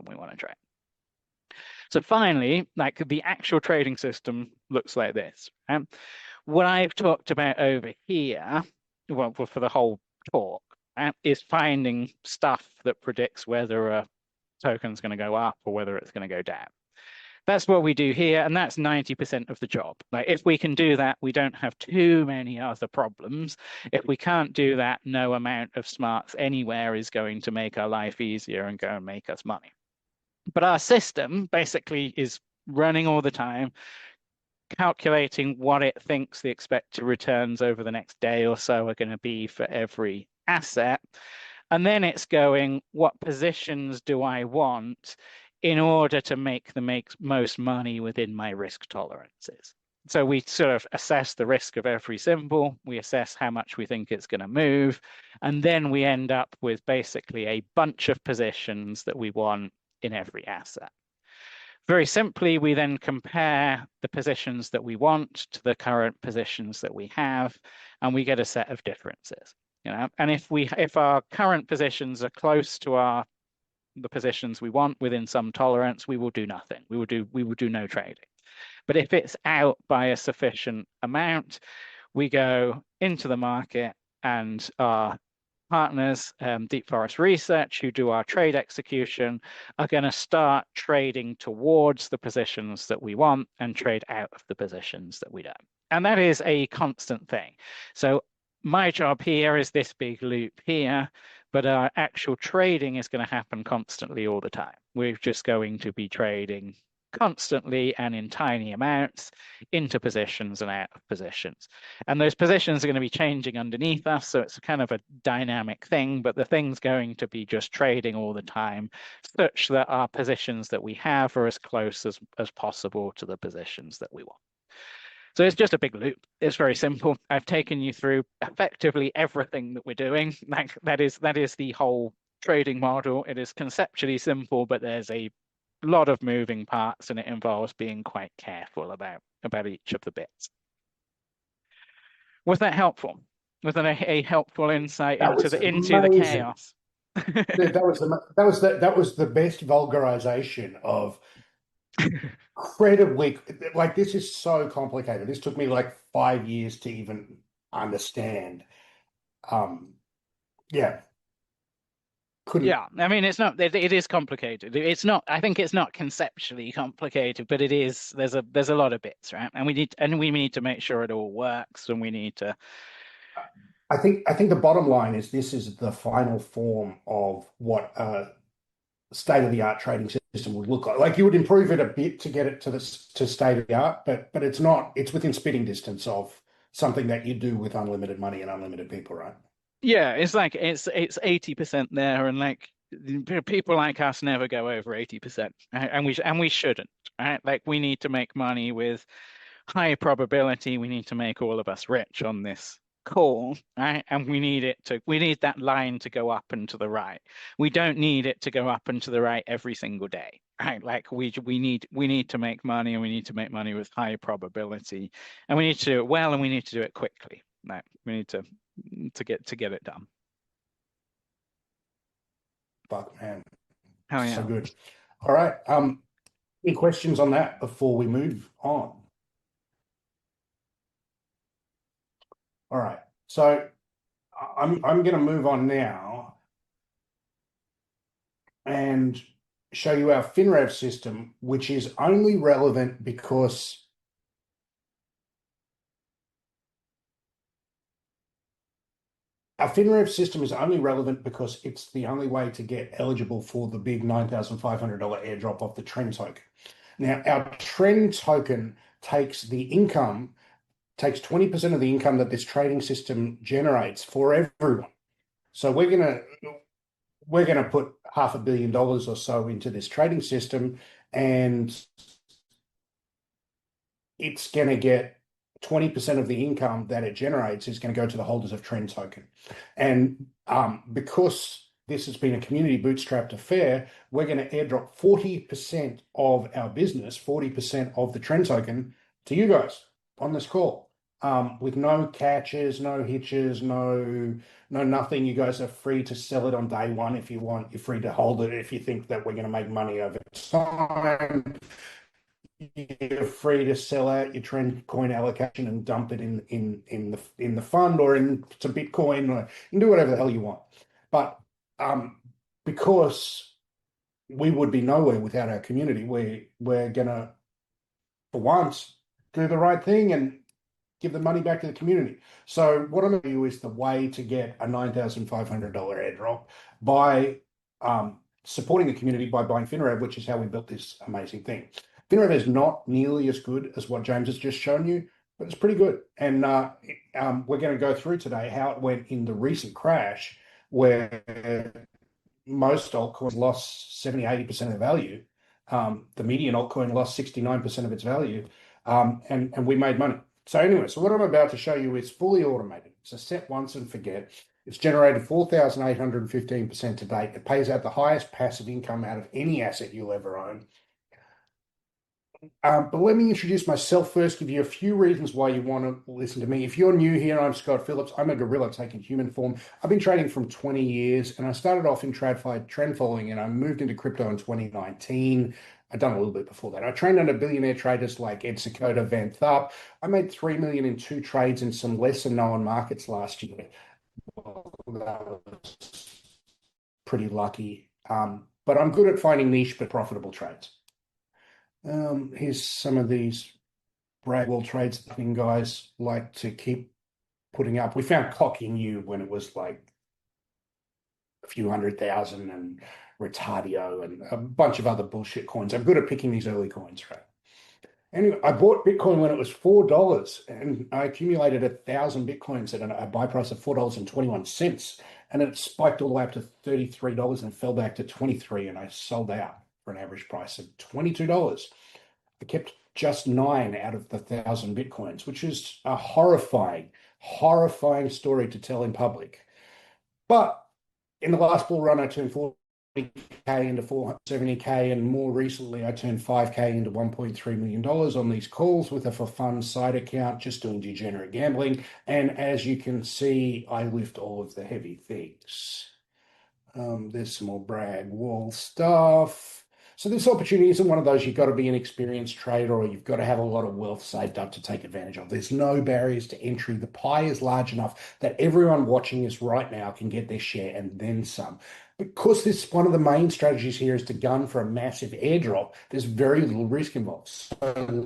we want to trade. So finally, like the actual trading system looks like this. What I've talked about over here, well, for the whole talk, is finding stuff that predicts whether a token's going to go up or whether it's going to go down. That's what we do here, and that's 90% of the job. Like if we can do that, we don't have too many other problems. If we can't do that, no amount of smarts anywhere is going to make our life easier and go and make us money. But our system basically is running all the time, calculating what it thinks the expected returns over the next day or so are going to be for every asset. And then it's going, what positions do I want in order to make the most money within my risk tolerances? So we sort of assess the risk of every symbol, we assess how much we think it's going to move, and then we end up with basically a bunch of positions that we want in every asset. Very simply, we then compare the positions that we want to the current positions that we have, and we get a set of differences. And if our current positions are close to the positions we want within some tolerance, we will do nothing. We will do no trading. But if it's out by a sufficient amount, we go into the market, and our partners, Deep Forest Research, who do our trade execution, are going to start trading towards the positions that we want and trade out of the positions that we don't. And that is a constant thing. So my job here is this big loop here, but our actual trading is going to happen constantly all the time. We're just going to be trading constantly and in tiny amounts into positions and out of positions. And those positions are going to be changing underneath us. So it's kind of a dynamic thing, but the thing's going to be just trading all the time, such that our positions that we have are as close as possible to the positions that we want. So it's just a big loop. It's very simple. I've taken you through effectively everything that we're doing. That is the whole trading model. It is conceptually simple, but there's a lot of moving parts, and it involves being quite careful about each of the bits. Was that helpful? Was that a helpful insight into the chaos? That was the best vulgarization of incredibly, like, this is so complicated. This took me like 5 years to even understand. Yeah. Yeah, I mean, it's not. It is complicated. It's not. I think it's not conceptually complicated, but it is. There's a lot of bits, right? And we need to make sure it all works, and we need to. I think the bottom line is this is the final form of what a state-of-the-art trading system would look like. Like, you would improve it a bit to get it to state-of-the-art, but it's not. It's within spitting distance of something that you do with unlimited money and unlimited people, right? Yeah, it's like it's 80% there, and like people like us never go over 80%, right? And we shouldn't, right? Like, we need to make money with high probability. We need to make all of us rich on this call, right? And we need that line to go up and to the right. We don't need it to go up and to the right every single day, right? Like, we need to make money, and we need to make money with high probability, and we need to do it well, and we need to do it quickly. Like, we need to get it done. Fuck, man. Oh, yeah. So good. All right. Any questions on that before we move on? All right. So I'm going to move on now and show you our Finrev system, which is only relevant because our Finrev system is only relevant because it's the only way to get eligible for the big $9,500 airdrop of the Trend token. Now, our Trend token takes 20% of the income that this trading system generates for everyone. So we're gonna put $500 million or so into this trading system, and it's gonna get 20% of the income that it generates is going to go to the holders of Trend token. And because this has been a community bootstrapped affair, we're going to airdrop 40% of our business, 40% of the Trend token to you guys on this call. With no catches, no hitches, no nothing. You guys are free to sell it on day one if you want. You're free to hold it if you think that we're going to make money over time. You're free to sell out your Trend coin allocation and dump it in the fund or into Bitcoin, or you can do whatever the hell you want. But because we would be nowhere without our community, we're gonna, for once, do the right thing and give the money back to the community. So what I'm going to do is the way to get a $9,500 airdrop by supporting the community by buying Finrev, which is how we built this amazing thing. Finrev is not nearly as good as what James has just shown you, but it's pretty good. And we're going to go through today how it went in the recent crash, where most altcoins lost 70-80% of their value. The median altcoin lost 69% of its value, and we made money. So anyway, so what I'm about to show you is fully automated. It's a set once and forget. It's generated 4,815% to date. It pays out the highest passive income out of any asset you'll ever own. But let me introduce myself first, give you a few reasons why you want to listen to me. If you're new here, I'm Scott Phillips. I'm a gorilla taking human form. I've been trading from 20 years, and I started off in TradFi trend following, and I moved into crypto in 2019. I've done a little bit before that. I trained under billionaire traders like Ed Secoda, Van Tharp. I made 3 million in 2 trades in some lesser known markets last year. Well, that was pretty lucky. But I'm good at finding niche but profitable trades. Here's some of these brag wall trades that guys like to keep putting up. We found Cocky New when it was like a few 100,000 and Retardio and a bunch of other bullshit coins. I'm good at picking these early coins, right? Anyway, I bought Bitcoin when it was $4 and I accumulated 1,000 Bitcoins at a buy price of $4.21. And it spiked all the way up to $33 and fell back to 23 and I sold out for an average price of $22. I kept just 9 out of the 1,000 Bitcoins, which is a horrifying, horrifying story to tell in public. But in the last bull run, I turned 40K into 470K, and more recently, I turned 5K into $1.3 million on these calls with a for fun side account, just doing degenerate gambling. And as you can see, I lift all of the heavy things. There's some more brag wall stuff. So this opportunity isn't one of those you've got to be an experienced trader or you've got to have a lot of wealth saved up to take advantage of. There's no barriers to entry. The pie is large enough that everyone watching this right now can get their share and then some. Because this one of the main strategies here is to gun for a massive airdrop, there's very little risk involved. So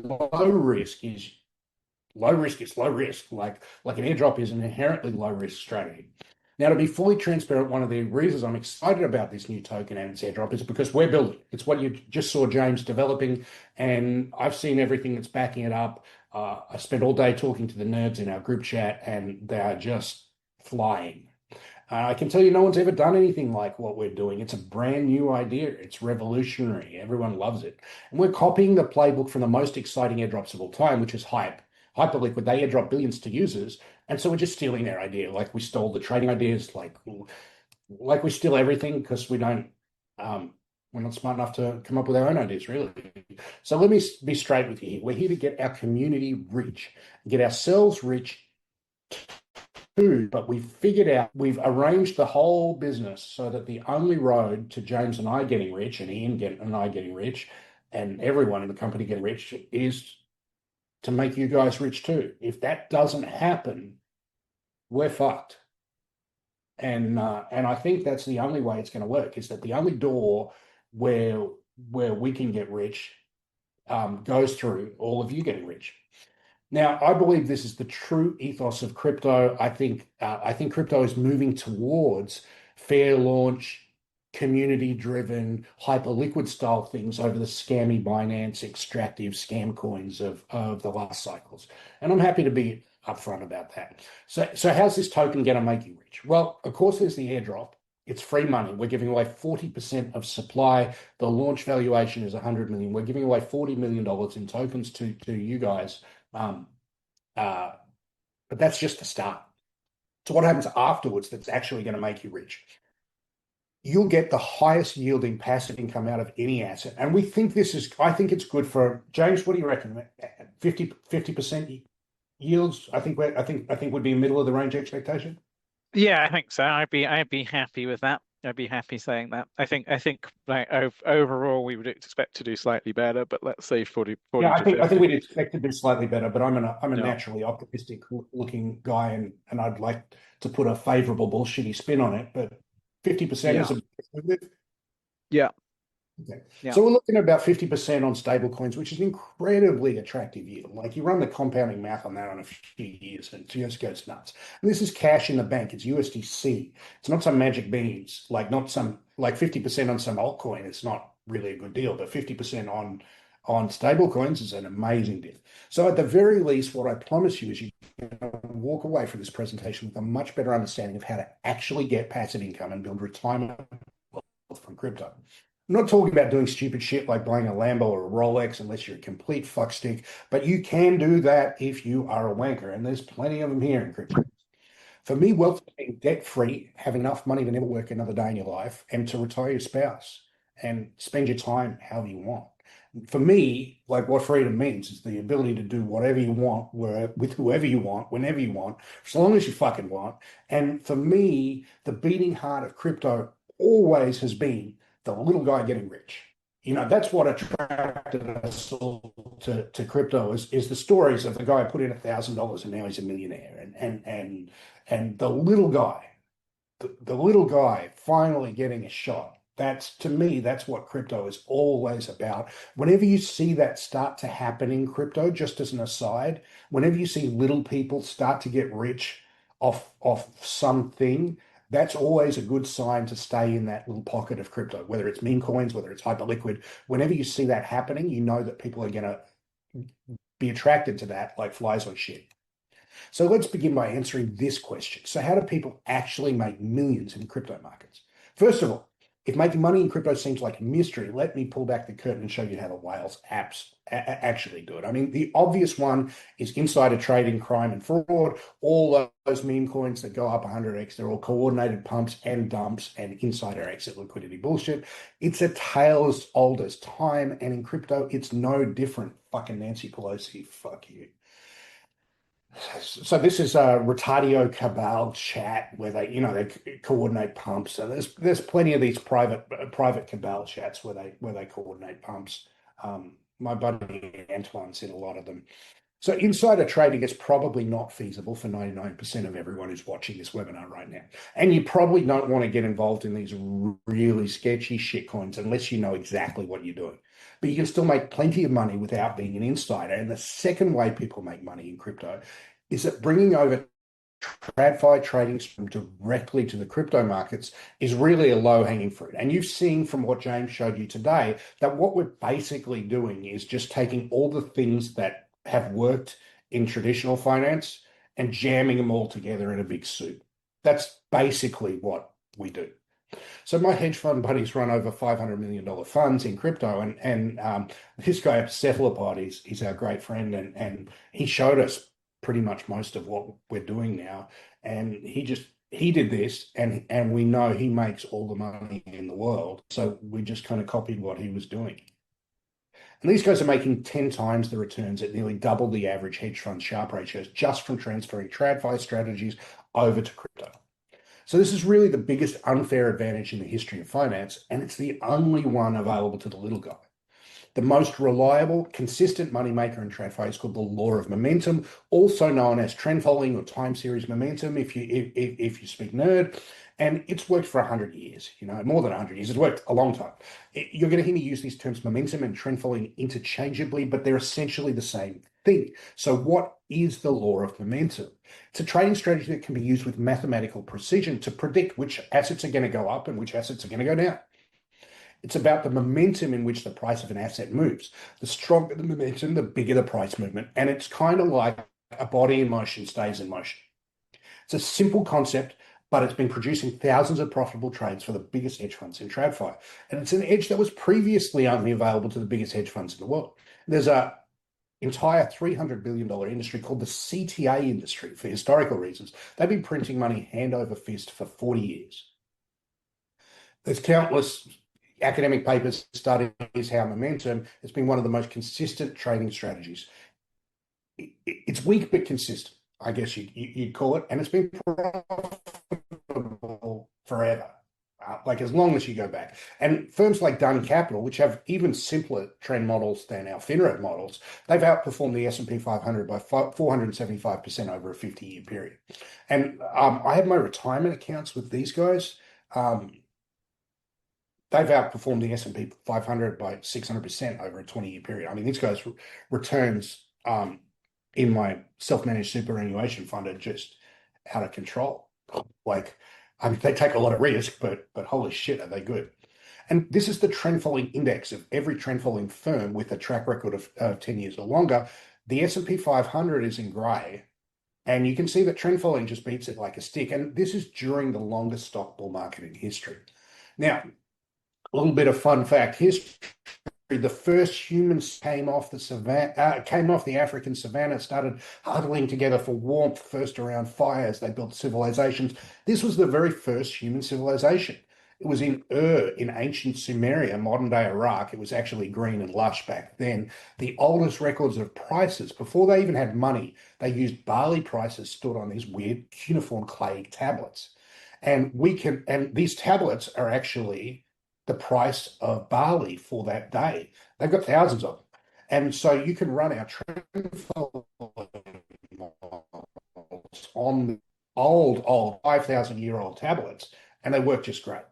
low risk is low risk. Like an airdrop is an inherently low risk strategy. Now, to be fully transparent, one of the reasons I'm excited about this new token and its airdrop is because we're building. It's what you just saw James developing, and I've seen everything that's backing it up. I spent all day talking to the nerds in our group chat, and they are just flying. I can tell you no one's ever done anything like what we're doing. It's a brand new idea. It's revolutionary. Everyone loves it. And we're copying the playbook from the most exciting airdrops of all time, which is Hype. Hyperliquid, they airdrop billions to users. And so we're just stealing their idea. Like we stole the trading ideas, like we steal everything because we're not smart enough to come up with our own ideas, really. So let me be straight with you here. We're here to get our community rich, get ourselves rich too, but we've arranged the whole business so that the only road to James and I getting rich and and I getting rich and everyone in the company getting rich is to make you guys rich too. If that doesn't happen, we're fucked. And I think that's the only way it's going to work, is that the only door where we can get rich goes through all of you getting rich. Now, I believe this is the true ethos of crypto. I think crypto is moving towards fair launch, community-driven, hyper-liquid style things over the scammy Binance extractive scam coins of the last cycles. And I'm happy to be upfront about that. So how's this token going to make you rich? Well, of course, there's the airdrop. It's free money. We're giving away 40% of supply. The launch valuation is 100 million. We're giving away $40 million in tokens to you guys. But that's just the start. So what happens afterwards that's actually going to make you rich? You'll get the highest yielding passive income out of any asset. And I think it's good for, James, what do you reckon? 50% yields, I think would be middle of the range expectation. Yeah, I think so. I'd be happy with that. I'd be happy saying that. I think like overall we would expect to do slightly better, but let's say 40 Yeah, to 50. I think we'd expect to do slightly better, but I'm a Yeah. naturally optimistic looking guy, and I'd like to put a favorable bullshitty spin on it. But 50% is a Yeah. okay. Yeah. So we're looking at about 50% on stable coins, which is an incredibly attractive yield. Like you run the compounding math on that on a few years and it just goes nuts. And this is cash in the bank. It's USDC. It's not some magic beans, like not some, like 50% on some altcoin. It's not really a good deal, but 50% on stable coins is an amazing deal. So at the very least, what I promise you is you can walk away from this presentation with a much better understanding of how to actually get passive income and build retirement wealth from crypto. I'm not talking about doing stupid shit like buying a Lambo or a Rolex unless you're a complete fuckstick, but you can do that if you are a wanker, and there's plenty of them here in crypto. For me, wealth is being debt-free, having enough money to never work another day in your life, and to retire your spouse and spend your time however you want. For me, like what freedom means is the ability to do whatever you want, with whoever you want, whenever you want, as long as you fucking want. And for me, the beating heart of crypto always has been the little guy getting rich. That's what attracted us all to crypto is the stories of the guy who put in $1,000 and now he's a millionaire. And the little guy finally getting a shot. To me, that's what crypto is always about. Whenever you see that start to happen in crypto, just as an aside, whenever you see little people start to get rich off something, that's always a good sign to stay in that little pocket of crypto, whether it's meme coins, whether it's hyperliquid. Whenever you see that happening, you know that people are going to be attracted to that like flies on shit. So let's begin by answering this question. So how do people actually make millions in crypto markets? First of all, if making money in crypto seems like a mystery, let me pull back the curtain and show you how the whales apps actually do it. I mean, the obvious one is insider trading, crime and fraud. All those meme coins that go up 100x, they're all coordinated pumps and dumps and insider exit liquidity bullshit. It's a tale as old as time, and in crypto, it's no different. Fucking Nancy Pelosi, fuck you. So this is a Retardio Cabal chat where they coordinate pumps. And there's plenty of these private Cabal chats where they coordinate pumps. My buddy Antoine's in a lot of them. So insider trading is probably not feasible for 99% of everyone who's watching this webinar right now. And you probably don't want to get involved in these really sketchy shitcoins unless you know exactly what you're doing. But you can still make plenty of money without being an insider. And the second way people make money in crypto is that bringing over TradFi trading directly to the crypto markets is really a low-hanging fruit. And you've seen from what James showed you today that what we're basically doing is just taking all the things that have worked in traditional finance and jamming them all together in a big soup. That's basically what we do. So my hedge fund buddies run over $500 million funds in crypto, and this guy Cephalopod, he's our great friend, and he showed us pretty much most of what we're doing now. And he did this, and we know he makes all the money in the world. So we just kind of copied what he was doing. And these guys are making 10 times the returns at nearly double the average hedge fund Sharpe ratios just from transferring TradFi strategies over to crypto. So this is really the biggest unfair advantage in the history of finance, and it's the only one available to the little guy. The most reliable, consistent moneymaker in TradFi is called the law of momentum, also known as trend following or time series momentum, if you speak nerd. And it's worked for 100 years, more than 100 years. It's worked a long time. You're going to hear me use these terms momentum and trend following interchangeably, but they're essentially the same thing. So what is the law of momentum? It's a trading strategy that can be used with mathematical precision to predict which assets are going to go up and which assets are going to go down. It's about the momentum in which the price of an asset moves. The stronger the momentum, the bigger the price movement. And it's kind of like a body in motion stays in motion. It's a simple concept, but it's been producing thousands of profitable trades for the biggest hedge funds in TradFi. And it's an edge that was previously only available to the biggest hedge funds in the world. There's an entire $300 billion industry called the CTA industry for historical reasons. They've been printing money hand over fist for 40 years. There's countless academic papers studies how momentum has been one of the most consistent trading strategies. It's weak but consistent, I guess you'd call it, and it's been profitable forever, like as long as you go back. And firms like Dunn Capital, which have even simpler trend models than our Finrev models, they've outperformed the S&P 500 by 475% over a 50-year period. And I have my retirement accounts with these guys. They've outperformed the S&P 500 by 600% over a 20-year period. I mean, these guys' returns in my self-managed superannuation fund are just out of control. Like, I mean, they take a lot of risk, but holy shit, are they good? And this is the trend following index of every trend following firm with a track record of 10 years or longer. The S&P 500 is in gray, and you can see that trend following just beats it like a stick. And this is during the longest stock bull market in history. Now, a little bit of fun fact history. The first humans came off the African savannah, started huddling together for warmth, first around fires. They built civilizations. This was the very first human civilization. It was in Ur in ancient Sumeria, modern day Iraq. It was actually green and lush back then. The oldest records of prices, before they even had money, they used barley prices stored on these weird cuneiform clay tablets. And these tablets are actually the price of barley for that day. They've got thousands of them. And so you can run our trend models on old 5,000-year-old tablets, and they work just great.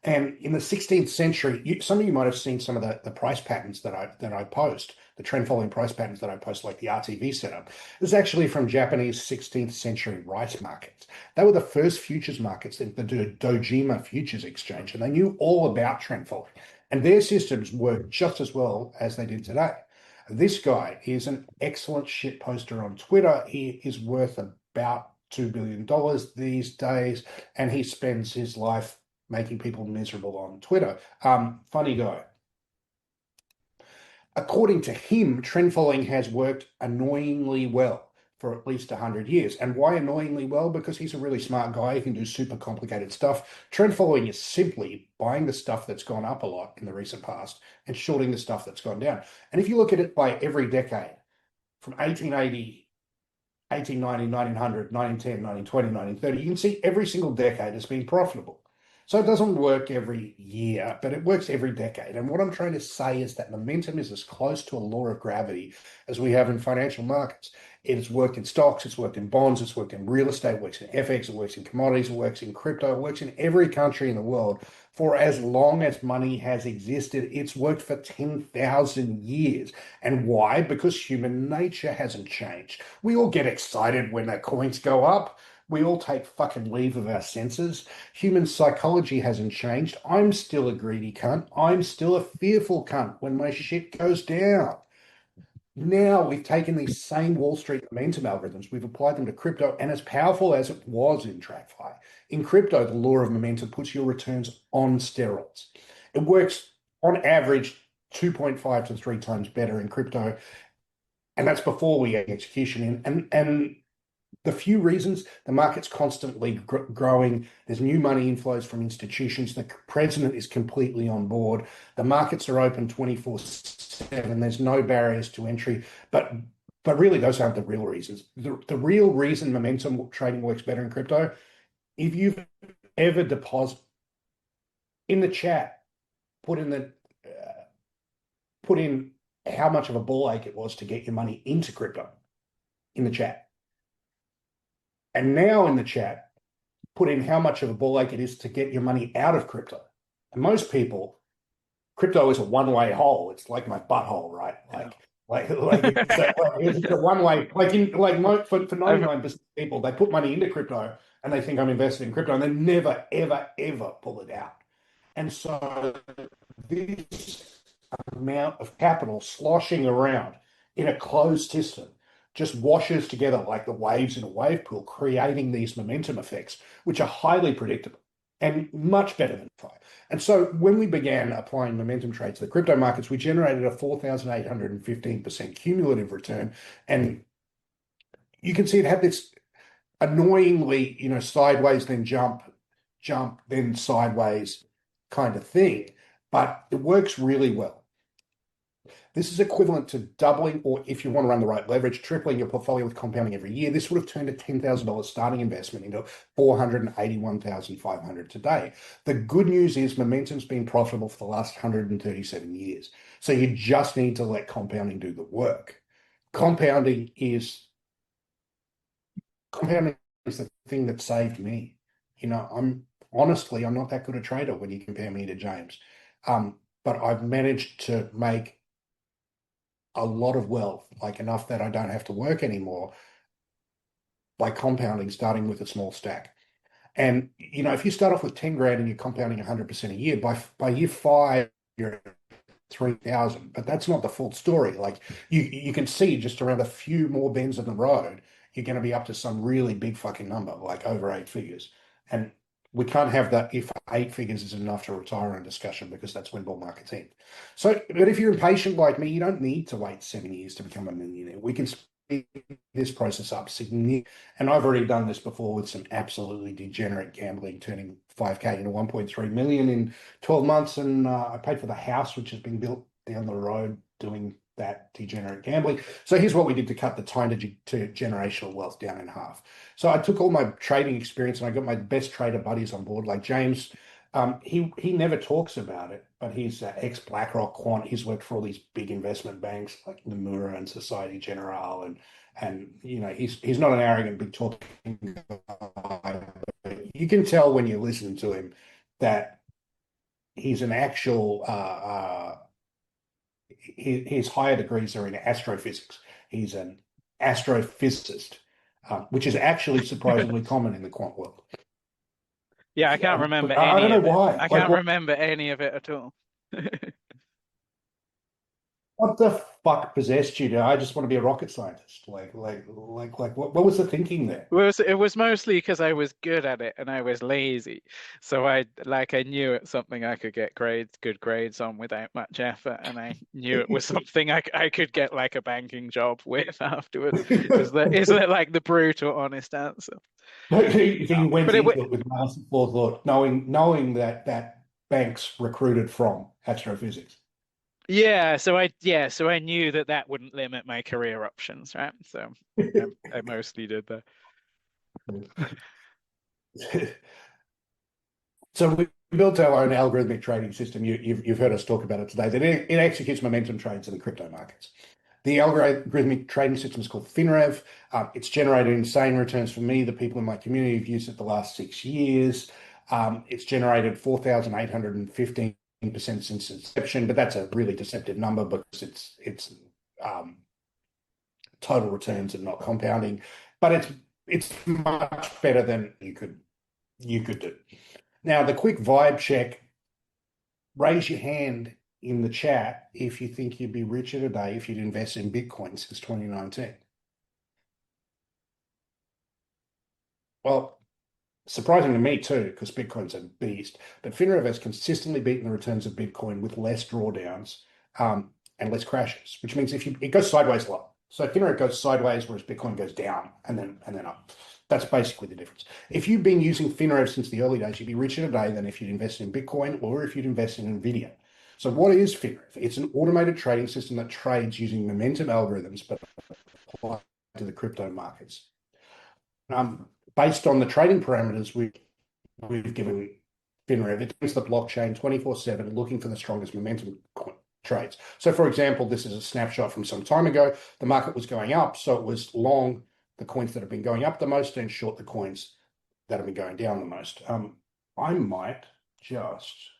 And in the 16th century, some of you might have seen some of the price patterns that I post, the trend following price patterns that I post, like the RTV setup. This is actually from Japanese 16th century rice markets. They were the first futures markets, the Dojima Futures Exchange, and they knew all about trend following. And their systems worked just as well as they did today. This guy is an excellent shit poster on Twitter. He is worth about $2 billion these days, and he spends his life making people miserable on Twitter. Funny guy. According to him, trend following has worked annoyingly well for at least 100 years. And why annoyingly well? Because he's a really smart guy. He can do super complicated stuff. Trend following is simply buying the stuff that's gone up a lot in the recent past and shorting the stuff that's gone down. And if you look at it by every decade, from 1880, 1890, 1900, 1910, 1920, 1930, you can see every single decade has been profitable. So it doesn't work every year, but it works every decade. And what I'm trying to say is that momentum is as close to a law of gravity as we have in financial markets. It has worked in stocks, it's worked in bonds, it's worked in real estate, it works in FX, it works in commodities, it works in crypto, it works in every country in the world. For as long as money has existed, it's worked for 10,000 years. And why? Because human nature hasn't changed. We all get excited when our coins go up. We all take fucking leave of our senses. Human psychology hasn't changed. I'm still a greedy cunt. I'm still a fearful cunt when my shit goes down. Now we've taken these same Wall Street momentum algorithms, we've applied them to crypto, and as powerful as it was in TradFi, in crypto, the law of momentum puts your returns on steroids. It works on average 2.5 to 3 times better in crypto, and that's before we get execution in. And the few reasons: the market's constantly growing, there's new money inflows from institutions, the president is completely on board, the markets are open 24/7, there's no barriers to entry. But really, those aren't the real reasons. The real reason momentum trading works better in crypto: if you've ever deposited in the chat, put in how much of a ball ache it was to get your money into crypto in the chat. And now in the chat, put in how much of a ball ache it is to get your money out of crypto. And most people, crypto is a one-way hole. It's like my butthole, right? It's a one-way. For 99% of people, they put money into crypto and they think I'm invested in crypto, and they never, ever, ever pull it out. And so this amount of capital sloshing around in a closed system just washes together like the waves in a wave pool, creating these momentum effects, which are highly predictable and much better than DeFi. And so when we began applying momentum trades to the crypto markets, we generated a 4,815% cumulative return. And you can see it had this annoyingly, sideways, then jump, then sideways kind of thing. But it works really well. This is equivalent to doubling, or if you want to run the right leverage, tripling your portfolio with compounding every year. This would have turned a $10,000 starting investment into $481,500 today. The good news is momentum's been profitable for the last 137 years. So you just need to let compounding do the work. Compounding is the thing that saved me. I'm not that good a trader when you compare me to James. But I've managed to make a lot of wealth, like enough that I don't have to work anymore, by compounding, starting with a small stack. And if you start off with 10 grand and you're compounding 100% a year, by year 5 you're at 3,000. But that's not the full story. Like you can see, just around a few more bends in the road, you're going to be up to some really big fucking number, like over 8 figures. And we can't have that if 8 figures is enough to retire on discussion, because that's when bull markets end. So, but if you're impatient like me, you don't need to wait 7 years to become a millionaire. We can this process up significantly. And I've already done this before with some absolutely degenerate gambling, turning 5K into 1.3 million in 12 months. And I paid for the house, which has been built down the road doing that degenerate gambling. So here's what we did to cut the time to generational wealth down in half. So I took all my trading experience and I got my best trader buddies on board, like James. He never talks about it, but he's ex BlackRock quant. He's worked for all these big investment banks like Nomura and Societe Generale, and he's not an arrogant big talking guy. But you can tell when you listen to him that he's an actual his higher degrees are in astrophysics. He's an astrophysicist, which is actually surprisingly common in the quant world. Yeah, I can't remember I don't any know of it. why. I can't remember any of it at all. What the fuck possessed you I just want to be a rocket scientist? What was the thinking there? It was mostly because I was good at it and I was lazy. So I knew it's something I could get good grades on without much effort, and I knew it was something I could get like a banking job with afterwards. Isn't it like the brutal, honest answer? So you went But it into it with massive forethought, knowing that banks recruited from astrophysics. so I knew that wouldn't limit my career options, right? So I mostly did that. So we built our own algorithmic trading system. You've heard us talk about it today. That it executes momentum trades in the crypto markets. The algorithmic trading system is called Finrev. It's generated insane returns for me. The people in my community have used it the last 6 years. It's generated 4,815% since inception, but that's a really deceptive number because it's total returns and not compounding. But it's much better than you could do. Now, the quick vibe check, raise your hand in the chat if you think you'd be richer today if you'd invest in Bitcoin since 2019. Well, surprising to me too, because Bitcoin's a beast, but Finrev has consistently beaten the returns of Bitcoin with less drawdowns and less crashes, which means it goes sideways a lot. So Finrev goes sideways, whereas Bitcoin goes down and then up. That's basically the difference. If you've been using Finrev since the early days, you'd be richer today than if you'd invested in Bitcoin or if you'd invested in Nvidia. So what is Finrev? It's an automated trading system that trades using momentum algorithms, but applied to the crypto markets. Based on the trading parameters we've given Finrev, it turns the blockchain 24/7 looking for the strongest momentum trades. So for example, this is a snapshot from some time ago. The market was going up, so it was long the coins that have been going up the most and short the coins that have been going down the most. I might just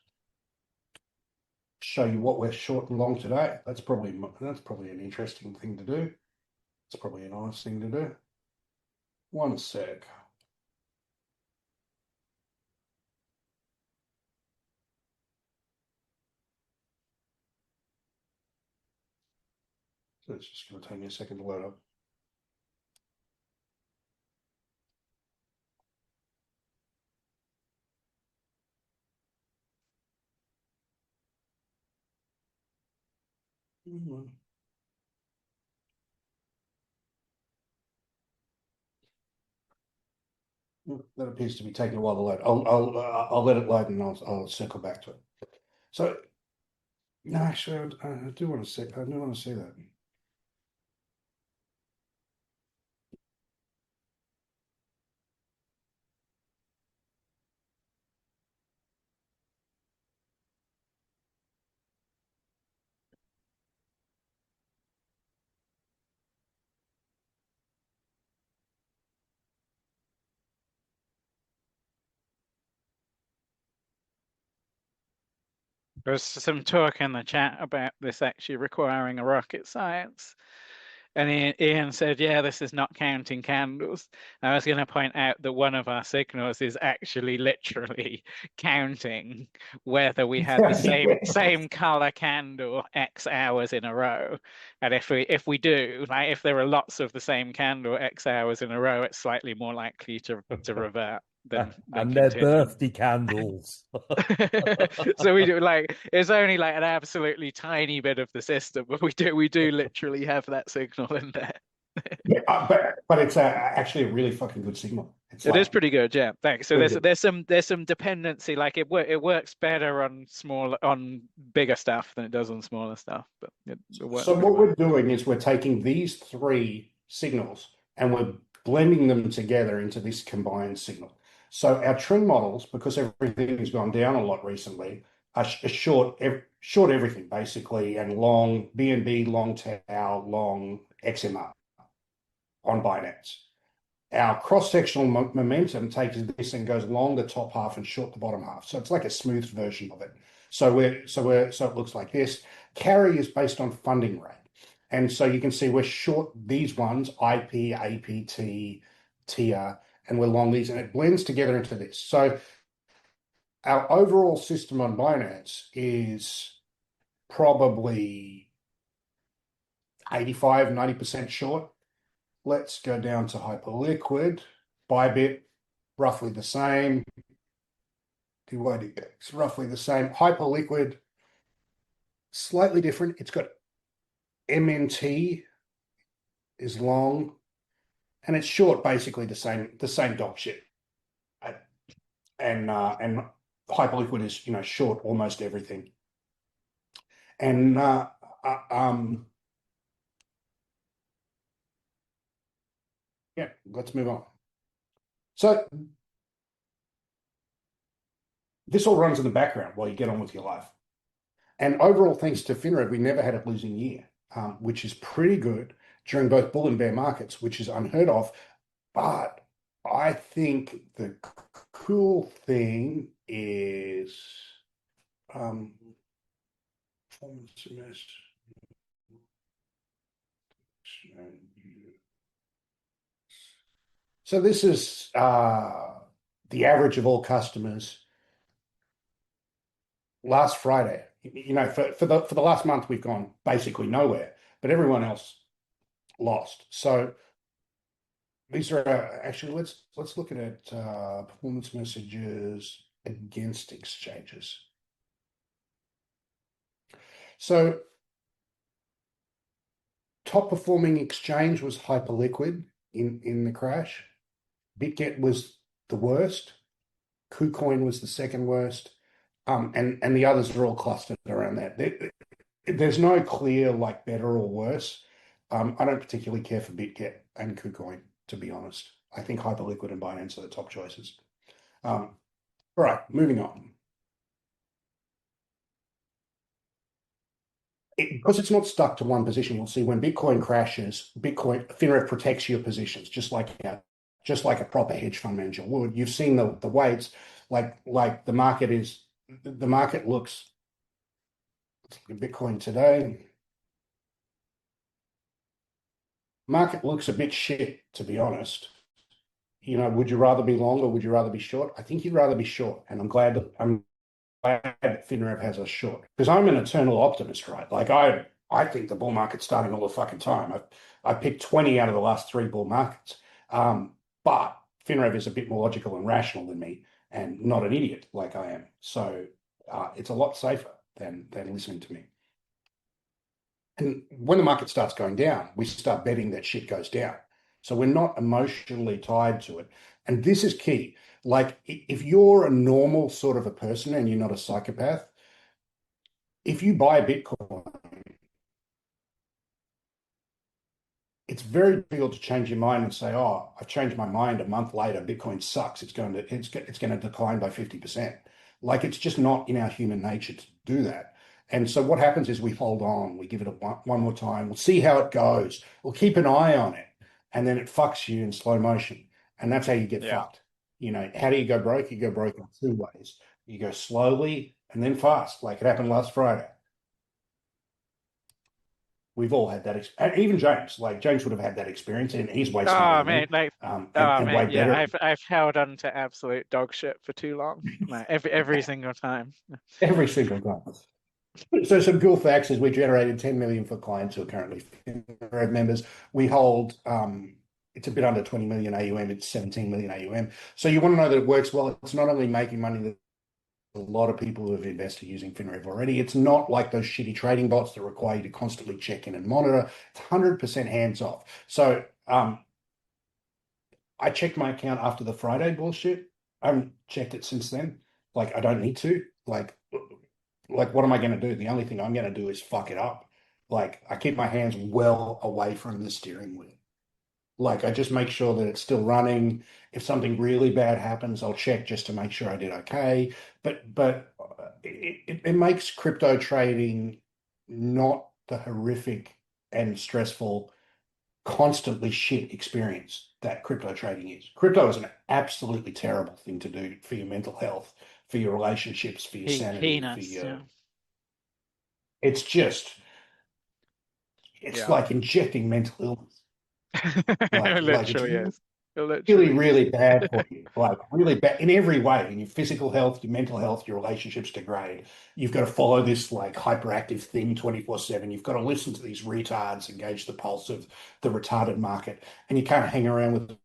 show you what we're short and long today. That's probably an interesting thing to do. It's probably a nice thing to do. One sec. So it's just going to take me a second to load up. That appears to be taking a while to load. I'll let it load and I'll circle back to it. So no, actually, I do want to see. I do want to see that. There's some talk in the chat about this actually requiring a rocket science. And Ian said, yeah, this is not counting candles. I was going to point out that one of our signals is actually literally counting whether we had the same color candle X hours in a row. And if we do, like if there are lots of the same candle X hours in a row, it's slightly more likely to revert. And their birthday candles. So we do it's only like an absolutely tiny bit of the system, but we do literally have that signal in there. Yeah, but it's actually a really fucking good signal. It's It is like pretty good, yeah. Thanks. So really good. there's some dependency, like it works better on bigger stuff than it does on smaller stuff, but it works So pretty what well. we're doing is we're taking these three signals and we're blending them together into this combined signal. So our trend models, because everything has gone down a lot recently, are short everything basically, and long BNB, long tau, long XMR on Binance. Our cross-sectional momentum takes this and goes long the top half and short the bottom half. So it's like a smooth version of it. So it looks like this. Carry is based on funding rate. And so you can see we're short these ones, IP, APT, TIA, and we're long these, and it blends together into this. So our overall system on Binance is probably 85, 90% short. Let's go down to Hyperliquid. Bybit, roughly the same. DYDX, roughly the same. Hyperliquid, slightly different. It's got MNT is long, and it's short, basically the same dog shit. And Hyperliquid is short almost everything. And yeah, let's move on. So this all runs in the background while you get on with your life. And overall, thanks to Finrev, we never had a losing year, which is pretty good during both bull and bear markets, which is unheard of. But I think the cool thing is performance invest. So this is the average of all customers last Friday. For the last month, we've gone basically nowhere, but everyone else lost. So these are actually let's look at it. Performance messages against exchanges. So top performing exchange was Hyperliquid in the crash. BitGet was the worst. KuCoin was the second worst. And the others are all clustered around that. There's no clear like better or worse. I don't particularly care for BitGet and KuCoin, to be honest. I think Hyperliquid and Binance are the top choices. All right, moving on. Because it's not stuck to one position, you'll see when Bitcoin crashes, Finrev protects your positions, just like a proper hedge fund manager would. You've seen the weights, like the market looks. Let's look at Bitcoin today. Market looks a bit shit, to be honest. Would you rather be long or would you rather be short? I think you'd rather be short, and I'm glad that Finrev has us short, because I'm an eternal optimist, right? Like I think the bull market's starting all the fucking time. I picked 20 out of the last three bull markets. But Finrev is a bit more logical and rational than me, and not an idiot like I am. So it's a lot safer than listening to me. And when the market starts going down, we start betting that shit goes down. So we're not emotionally tied to it. And this is key. Like if you're a normal sort of a person and you're not a psychopath, if you buy Bitcoin, it's very difficult to change your mind and say, "Oh, I've changed my mind a month later. Bitcoin sucks. It's going to decline by 50%." Like it's just not in our human nature to do that. And so what happens is we hold on, we give it one more time, we'll see how it goes, we'll keep an eye on it, and then it fucks you in slow motion. And that's how you get Yeah. fucked. How do you go broke? You go broke in two ways. You go slowly and then fast, like it happened last Friday. We've all had that, and even James. Like James would have had that experience, and he's way smarter Oh than man, me, like and way yeah, better I've held on to absolute dog shit for too long. Like every single time. every single time. So some cool facts is we generated 10 million for clients who are currently Finrev members. We hold it's a bit under 20 million AUM, it's 17 million AUM. So you want to know that it works well. It's not only making money a lot of people who have invested using Finrev already. It's not like those shitty trading bots that require you to constantly check in and monitor. It's 100% hands off. So I checked my account after the Friday bullshit. I haven't checked it since then. Like I don't need to. Like what am I going to do? The only thing I'm going to do is fuck it up. Like I keep my hands well away from the steering wheel. Like I just make sure that it's still running. If something really bad happens, I'll check just to make sure I did okay. But it makes crypto trading not the horrific and stressful, constantly shit experience that crypto trading is. Crypto is an absolutely terrible thing to do for your mental health, for your relationships, for your sanity, for Peanuts, your. yeah. It's just, it's Yeah. like injecting mental illness. It Like it's literally is. It really, literally is. really bad for you. Like really bad in every way. In your physical health, your mental health, your relationships degrade. You've got to follow this like hyperactive thing 24/7. You've got to listen to these retards, engage the pulse of the retarded market. And you can't hang around with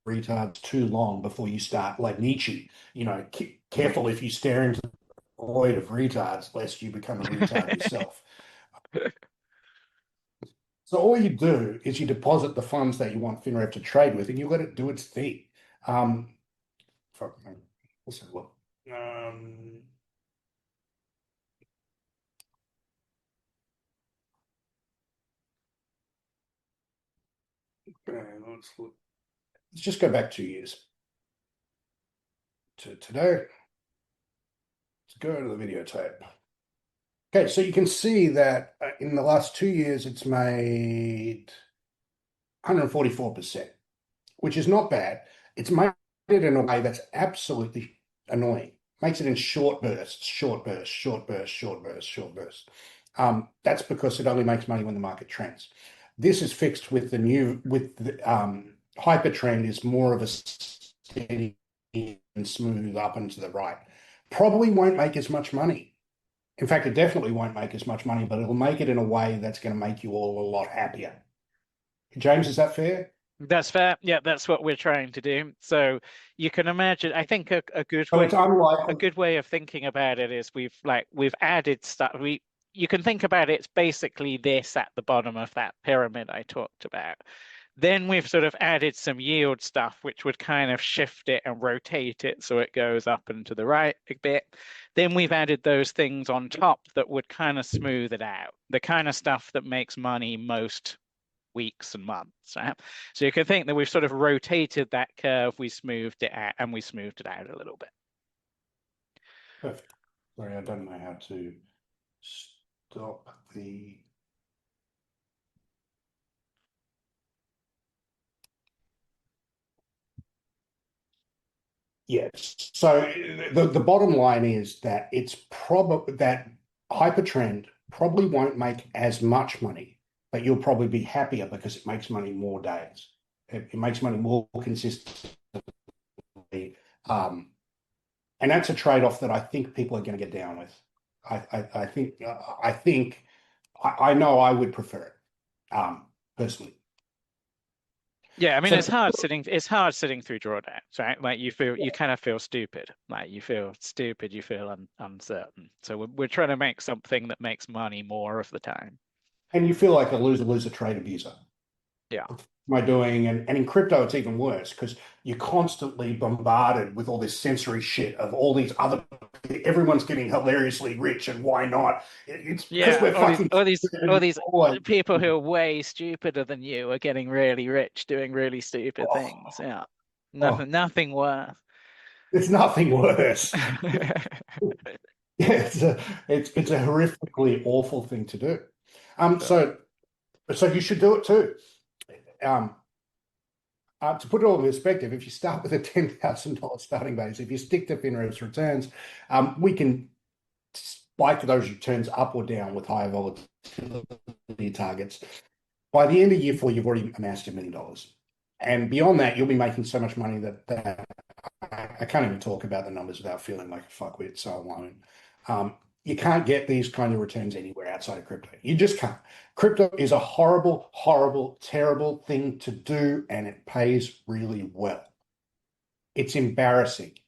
retards too long before you start like Nietzsche. Careful if you stare into the void of retards, lest you become a retard yourself. So all you do is you deposit the funds that you want Finrev to trade with, and you let it do its thing. Um, let's have a look. Let's look. Let's just go back 2 years to today. Let's go to the videotape. Okay, so you can see that in the last 2 years, it's made 144%, which is not bad. It's made it in a way that's absolutely annoying. Makes it in short bursts, short bursts, short bursts, short bursts, short bursts. That's because it only makes money when the market trends. This is fixed with HyperTrend is more of a steady and smooth up and to the right. Probably won't make as much money. In fact, it definitely won't make as much money, but it'll make it in a way that's going to make you all a lot happier. James, is that fair? That's fair. Yeah, that's what we're trying to do. So you can imagine, I think a good So way it's unlike a good way of thinking about it is we've added stuff. You can think about it, it's basically this at the bottom of that pyramid I talked about. Then we've sort of added some yield stuff, which would kind of shift it and rotate it so it goes up and to the right a bit. Then we've added those things on top that would kind of smooth it out. The kind of stuff that makes money most weeks and months, right? So you can think that we've sort of rotated that curve, we smoothed it out, and we smoothed it out a little bit. perfect. Sorry, I don't know how to stop the. Yes. So the bottom line is that it's probably that Hypertrend probably won't make as much money, but you'll probably be happier because it makes money more days. It makes money more consistently. Um, and that's a trade-off that I think people are going to get down with. I know I would prefer it, personally. Yeah, I mean So it's hard sitting through drawdowns, right? Like you kind of feel stupid. Like you feel stupid, you feel uncertain. So we're trying to make something that makes money more of the time. and you feel like a loser trade abuser. Yeah. Am I doing? And in crypto, it's even worse because you're constantly bombarded with all this sensory shit of all these other. Everyone's getting hilariously rich, and why not? It's because Yeah, we're fucking. all these Always, people who are way stupider than you are getting really rich doing really stupid things. oh, Yeah. oh, Nothing worse. it's nothing worse. Yeah, it's a horrifically awful thing to do. So you should do it too. Um, to put it all in perspective, if you start with a $10,000 starting base, if you stick to Finrev's returns, we can spike those returns up or down with higher volatility targets. By the end of year 4, you've already amassed $1 million. And beyond that, you'll be making so much money that I can't even talk about the numbers without feeling like a fuckwit, so I won't. You can't get these kind of returns anywhere outside of crypto. You just can't. Crypto is a horrible, horrible, terrible thing to do, and it pays really well. It's embarrassing.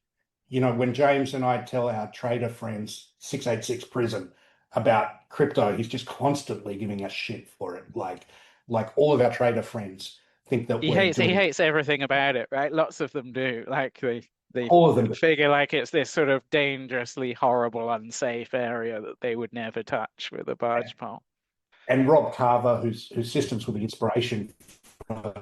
when James and I tell our trader friends 686 prison about crypto, he's just constantly giving us shit for it. Like all of our trader friends think that He we're doing hates everything about it, right? Lots of them do. Like they all of them. figure like it's this sort of dangerously horrible, unsafe area that they would never touch with a barge pole. And Rob Carver, whose systems were the inspiration for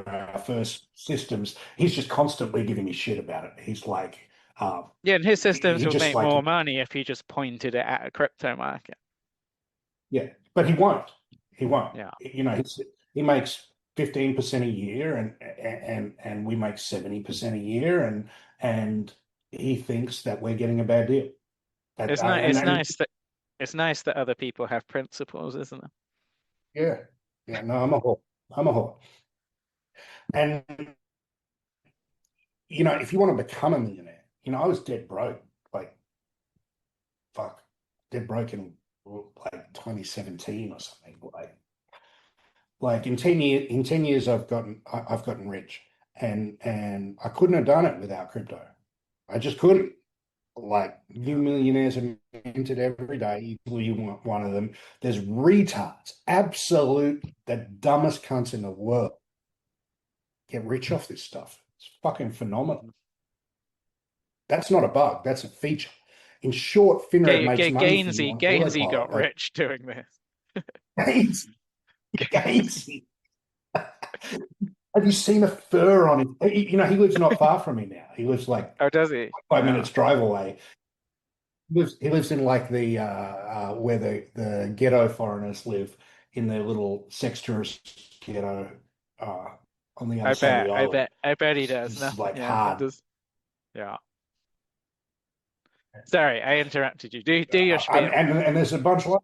our first systems, he's just constantly giving me shit about it. He's like, Yeah, and his systems he would just make like, more money if he just pointed it at a crypto market. yeah, but he won't. He won't. Yeah. He makes 15% a year, and we make 70% a year, and he thinks that we're getting a bad deal. It's nice. It's nice that other people have principles, isn't it? Yeah, yeah. No, I'm a whore. I'm a whore. And if you want to become a millionaire, I was dead broke, like fuck, dead broke in like 2017 or something. Like in 10 years, I've gotten rich, and I couldn't have done it without crypto. I just couldn't. Like new millionaires are minted every day. You want one of them. There's retards, the dumbest cunts in the world get rich off this stuff. It's fucking phenomenal. That's not a bug. That's a feature. In short, Finrev makes money for you on Gainsey got autopilot. rich doing this. Gainsey. Have you seen the fur on him? He lives not far from me now. He lives like Oh, does he? 5 minutes drive away. He lives in like the where the ghetto foreigners live, in their little sex tourist ghetto on the other side of the island. I bet he does. No, It's like yeah, it hard. does. Yeah. Sorry, I interrupted you. Do your spiel. And there's a bunch of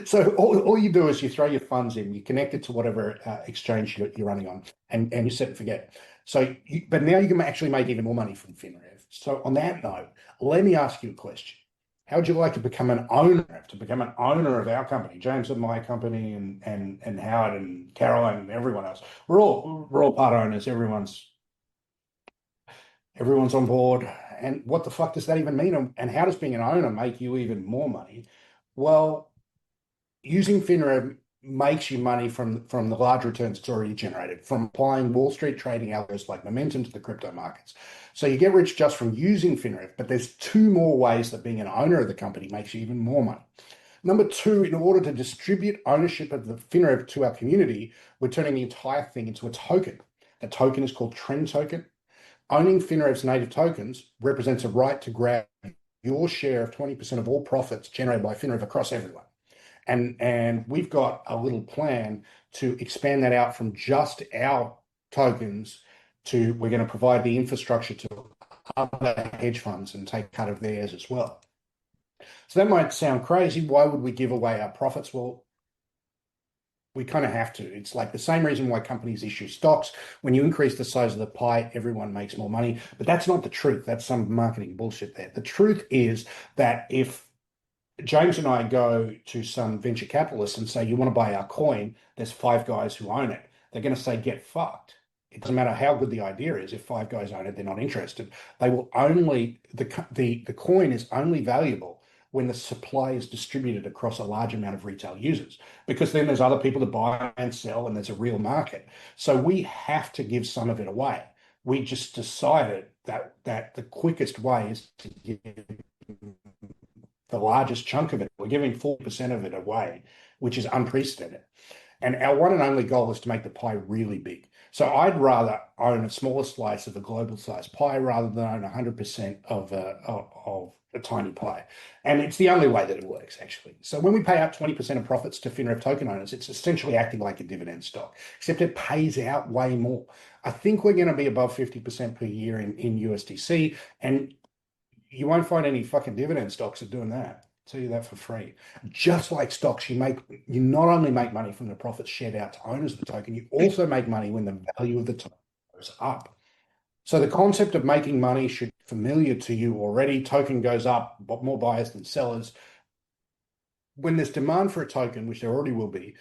so all you do is you throw your funds in, you connect it to whatever exchange you're running on, and you set and forget. But now you can actually make even more money from Finrev. So on that note, let me ask you a question. How would you like to become an owner of our company, James and my company, and Howard and Caroline and everyone else? We're all part owners. Everyone's on board. And what the fuck does that even mean? And how does being an owner make you even more money? Well, using Finrev makes you money from the large returns it's already generated, from applying Wall Street trading algos like momentum to the crypto markets. So you get rich just from using Finrev, but there's two more ways that being an owner of the company makes you even more money. Number two, in order to distribute ownership of the Finrev to our community, we're turning the entire thing into a token. The token is called Trend Token. Owning Finrev's native tokens represents a right to grab your share of 20% of all profits generated by Finrev across everyone. And we've got a little plan to expand that out from just our tokens to we're going to provide the infrastructure to other hedge funds and take cut of theirs as well. So that might sound crazy. Why would we give away our profits? Well, we kind of have to. It's like the same reason why companies issue stocks. When you increase the size of the pie, everyone makes more money. But that's not the truth. That's some marketing bullshit there. The truth is that if James and I go to some venture capitalist and say, you want to buy our coin, there's 5 guys who own it. They're going to say, get fucked. It doesn't matter how good the idea is. If 5 guys own it, they're not interested. They will only, the coin is only valuable when the supply is distributed across a large amount of retail users, because then there's other people to buy and sell and there's a real market. So we have to give some of it away. We just decided that the quickest way is to give the largest chunk of it. We're giving 40% of it away, which is unprecedented. And our one and only goal is to make the pie really big. So I'd rather own a smaller slice of a global size pie rather than own 100% of a tiny pie. And it's the only way that it works, actually. So when we pay out 20% of profits to Finrev token owners, it's essentially acting like a dividend stock, except it pays out way more. I think we're going to be above 50% per year in USDC, and you won't find any fucking dividend stocks that are doing that. I'll tell you that for free. Just like stocks, you not only make money from the profits shared out to owners of the token, you also make money when the value of the token goes up. So the concept of making money should be familiar to you already. Token goes up, but more buyers than sellers. When there's demand for a token, which there already will be,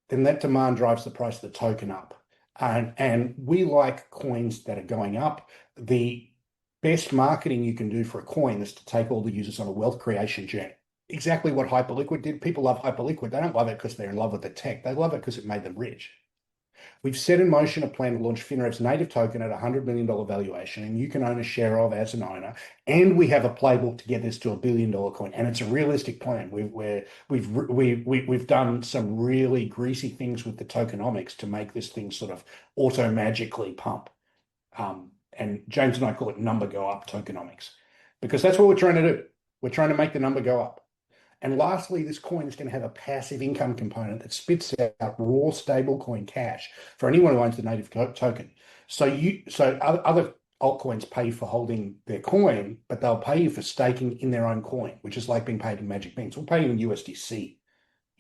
then that demand drives the price of the token up. And we like coins that are going up. The best marketing you can do for a coin is to take all the users on a wealth creation journey. Exactly what Hyperliquid did. People love Hyperliquid. They don't love it because they're in love with the tech. They love it because it made them rich. We've set in motion a plan to launch Finrev's native token at a $100 million valuation, and you can own a share of as an owner. And we have a playbook to get this to $1 billion coin, and it's a realistic plan. We've done some really greasy things with the tokenomics to make this thing sort of auto magically pump. And James and I call it number go up tokenomics, because that's what we're trying to do. We're trying to make the number go up. And lastly, this coin is going to have a passive income component that spits out raw stablecoin cash for anyone who owns the native token. So other altcoins pay for holding their coin, but they'll pay you for staking in their own coin, which is like being paid in Magic Beans. We'll pay you in USDC.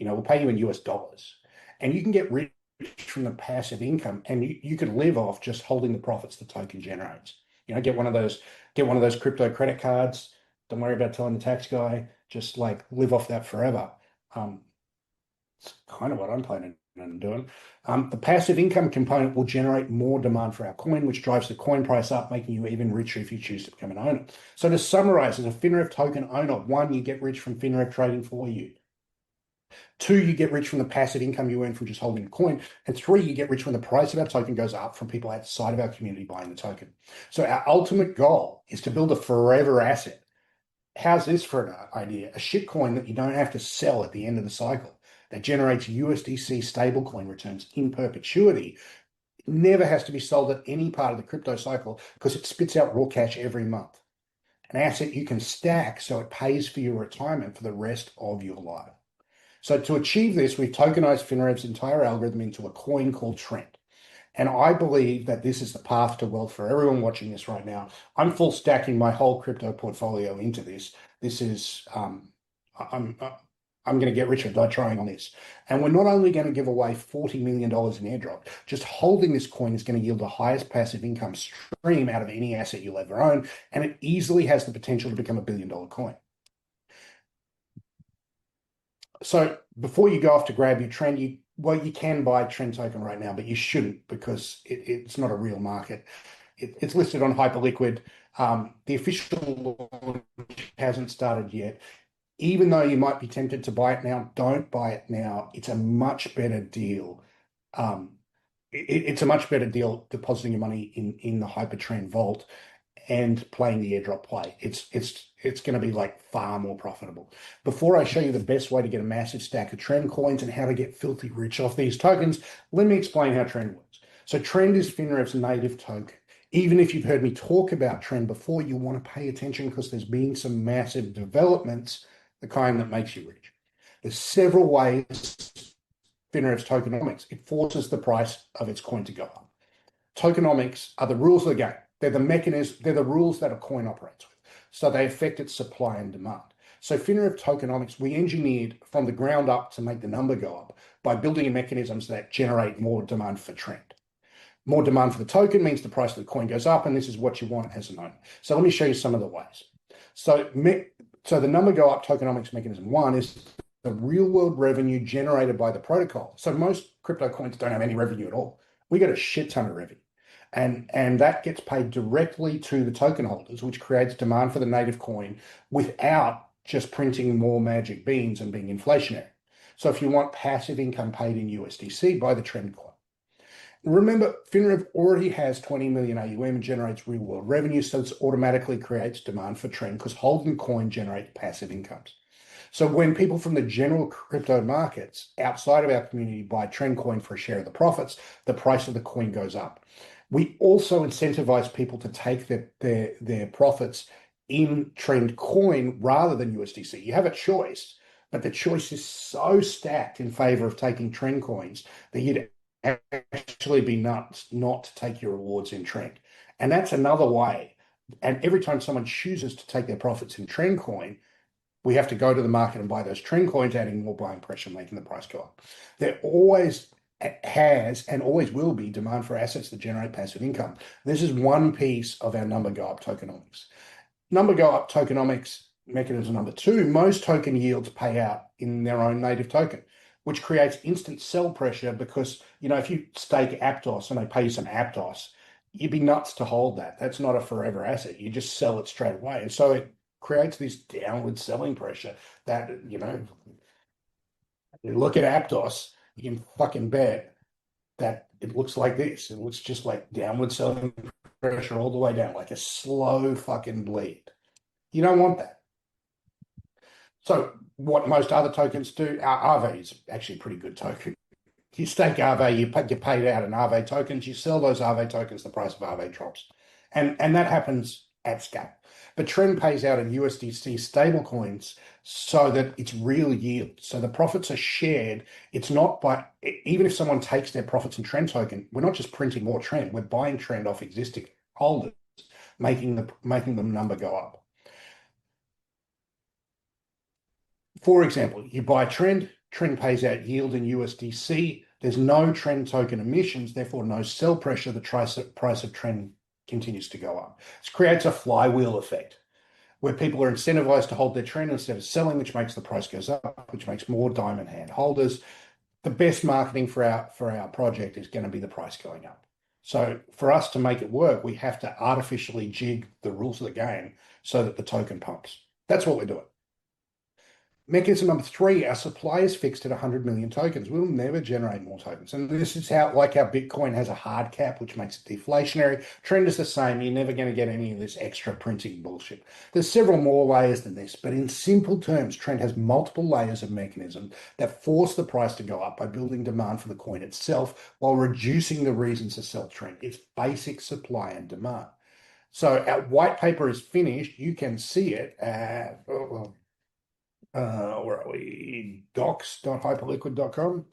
We'll pay you in US dollars. And you can get rich from the passive income, and you could live off just holding the profits the token generates. Get one of those crypto credit cards. Don't worry about telling the tax guy. Just like live off that forever. It's kind of what I'm planning on doing. The passive income component will generate more demand for our coin, which drives the coin price up, making you even richer if you choose to become an owner. So to summarize, as a Finrev token owner, 1, you get rich from Finrev trading for you. 2, you get rich from the passive income you earn from just holding the coin. And 3, you get rich when the price of our token goes up from people outside of our community buying the token. So our ultimate goal is to build a forever asset. How's this for an idea? A shitcoin that you don't have to sell at the end of the cycle, that generates USDC stablecoin returns in perpetuity. It never has to be sold at any part of the crypto cycle because it spits out raw cash every month. An asset you can stack so it pays for your retirement for the rest of your life. So to achieve this, we've tokenized Finrev's entire algorithm into a coin called Trend. And I believe that this is the path to wealth for everyone watching this right now. I'm full stacking my whole crypto portfolio into this. This is, I'm going to get rich or die trying on this. And we're not only going to give away $40 million in airdrop, just holding this coin is going to yield the highest passive income stream out of any asset you'll ever own. And it easily has the potential to become a $1 billion coin. So before you go off to grab your Trend, you can buy Trend token right now, but you shouldn't because it's not a real market. It's listed on Hyperliquid. The official launch hasn't started yet. Even though you might be tempted to buy it now, don't buy it now. It's a much better deal. It's a much better deal depositing your money in the HyperTrend vault and playing the airdrop play. It's going to be like far more profitable. Before I show you the best way to get a massive stack of Trend coins and how to get filthy rich off these tokens, let me explain how Trend works. So Trend is Finrev's native token. Even if you've heard me talk about Trend before, you want to pay attention because there's been some massive developments, the kind that makes you rich. There's several ways Finrev's tokenomics. It forces the price of its coin to go up. Tokenomics are the rules of the game. They're the mechanism, they're the rules that a coin operates with. So they affect its supply and demand. So Finrev tokenomics, we engineered from the ground up to make the number go up by building in mechanisms that generate more demand for Trend. More demand for the token means the price of the coin goes up, and this is what you want as an owner. So let me show you some of the ways. So the number go up tokenomics mechanism 1 is the real world revenue generated by the protocol. So most crypto coins don't have any revenue at all. We get a shit ton of revenue. And that gets paid directly to the token holders, which creates demand for the native coin without just printing more magic beans and being inflationary. So if you want passive income paid in USDC, buy the Trend coin. Remember, Finrev already has 20 million AUM and generates real world revenue, so it automatically creates demand for Trend because holding coin generates passive incomes. So when people from the general crypto markets outside of our community buy Trend coin for a share of the profits, the price of the coin goes up. We also incentivize people to take their profits in Trend coin rather than USDC. You have a choice, but the choice is so stacked in favor of taking Trend coins that you'd actually be nuts not to take your rewards in Trend. And that's another way. And every time someone chooses to take their profits in Trend coin, we have to go to the market and buy those Trend coins, adding more buying pressure, making the price go up. There always has and always will be demand for assets that generate passive income. This is one piece of our number go up tokenomics. Number go up tokenomics mechanism number 2, most token yields pay out in their own native token. which creates instant sell pressure because, if you stake Aptos and they pay you some Aptos, you'd be nuts to hold that. That's not a forever asset. You just sell it straight away. And so it creates this downward selling pressure that, you look at Aptos, you can fucking bet that it looks like this. It looks just like downward selling pressure all the way down, like a slow fucking bleed. You don't want that. So what most other tokens do, RV is actually a pretty good token. You stake RV, you get paid out in RV tokens, you sell those RV tokens, the price of RV drops. And that happens at scale. But Trend pays out in USDC stablecoins so that it's real yield. So the profits are shared. It's not by, even if someone takes their profits in Trend token, we're not just printing more Trend, we're buying Trend off existing holders, making the number go up. For example, you buy Trend pays out yield in USDC. There's no Trend token emissions, therefore no sell pressure. The price of Trend continues to go up. This creates a flywheel effect where people are incentivized to hold their Trend instead of selling, which makes the price goes up, which makes more diamond hand holders. The best marketing for our project is going to be the price going up. So for us to make it work, we have to artificially jig the rules of the game so that the token pumps. That's what we're doing. Mechanism number 3, our supply is fixed at 100 million tokens. We'll never generate more tokens. And this is how Bitcoin has a hard cap, which makes it deflationary. Trend is the same. You're never going to get any of this extra printing bullshit. There's several more layers than this, but in simple terms, Trend has multiple layers of mechanism that force the price to go up by building demand for the coin itself while reducing the reasons to sell Trend. It's basic supply and demand. So our white paper is finished. You can see it at, where are we? Docs.hyperliquid.com.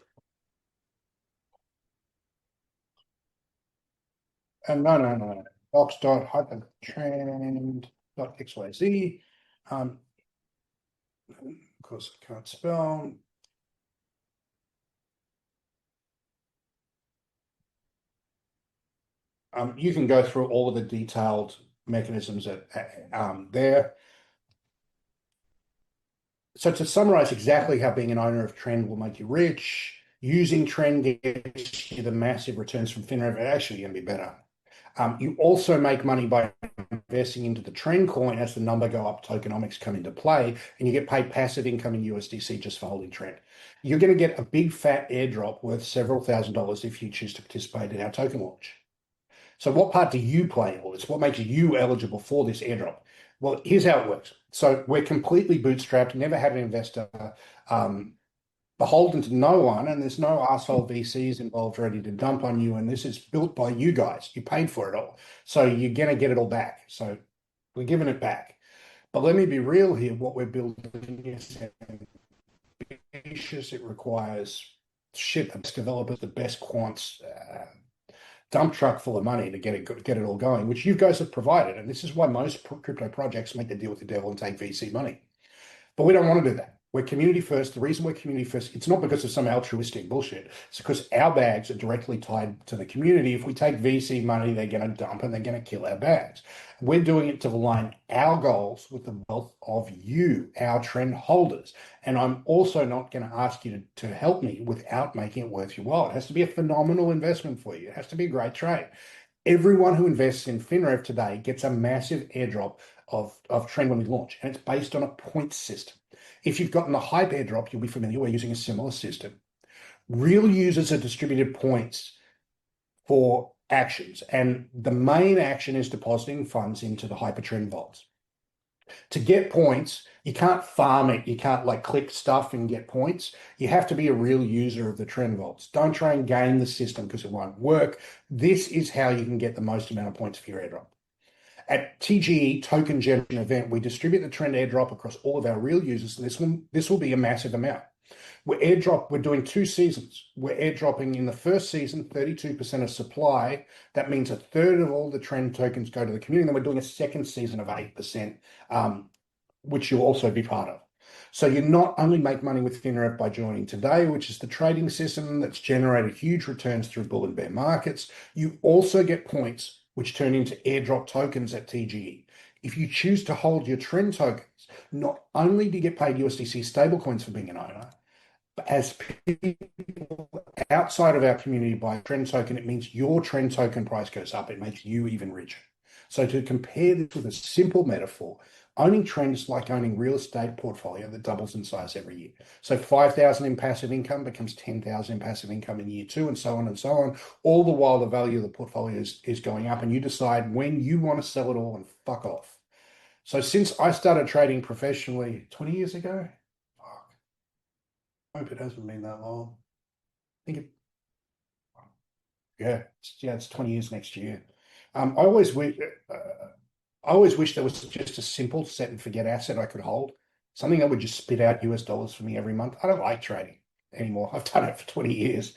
No. Docs.hypertrend.xyz. Of course, I can't spell. You can go through all of the detailed mechanisms there. So to summarize exactly how being an owner of Trend will make you rich, using Trend gets you the massive returns from Finrev. It's actually going to be better. You also make money by investing into the Trend coin as the number go up, tokenomics come into play, and you get paid passive income in USDC just for holding Trend. You're going to get a big fat airdrop worth several $1,000s if you choose to participate in our token launch. So what part do you play in all this? What makes you eligible for this airdrop? Well, here's how it works. So we're completely bootstrapped, never had an investor, beholden to no one, and there's no arsehole VCs involved ready to dump on you. And this is built by you guys. You paid for it all. So you're going to get it all back. So we're giving it back. But let me be real here. What we're building is ambitious. It requires the best developers, the best quants, dump truck full of money to get it all going, which you guys have provided. And this is why most crypto projects make the deal with the devil and take VC money. But we don't want to do that. We're community first. The reason we're community first, it's not because of some altruistic bullshit. It's because our bags are directly tied to the community. If we take VC money, they're going to dump and they're going to kill our bags. We're doing it to align our goals with the wealth of you, our Trend holders. And I'm also not going to ask you to help me without making it worth your while. It has to be a phenomenal investment for you. It has to be a great trade. Everyone who invests in Finrev today gets a massive airdrop of Trend when we launch, and it's based on a point system. If you've gotten the Hype airdrop, you'll be familiar. We're using a similar system. Real users are distributed points for actions, and the main action is depositing funds into the HyperTrend vaults. To get points, you can't farm it. You can't click stuff and get points. You have to be a real user of the Trend vaults. Don't try and game the system because it won't work. This is how you can get the most amount of points for your airdrop. At TGE Token Generation event, we distribute the Trend airdrop across all of our real users. And this will be a massive amount. We're doing 2 seasons. We're airdropping in the first season 32% of supply. That means 1/3 of all the Trend tokens go to the community. And then we're doing a second season of 8%, which you'll also be part of. So you not only make money with Finrev by joining today, which is the trading system that's generated huge returns through bull and bear markets, you also get points which turn into airdrop tokens at TGE. If you choose to hold your Trend tokens, not only do you get paid USDC stablecoins for being an owner, as people outside of our community buy trend token, it means your trend token price goes up. It makes you even richer. So to compare this with a simple metaphor, owning trend is like owning real estate portfolio that doubles in size every year. So 5,000 in passive income becomes 10,000 in passive income in year two, and so on and so on. All the while the value of the portfolio is going up, and you decide when you want to sell it all and fuck off. So since I started trading professionally 20 years ago, fuck, I hope it hasn't been that long. I think it, yeah, it's 20 years next year. I always wish there was just a simple set and forget asset I could hold, something that would just spit out US dollars for me every month. I don't like trading anymore. I've done it for 20 years.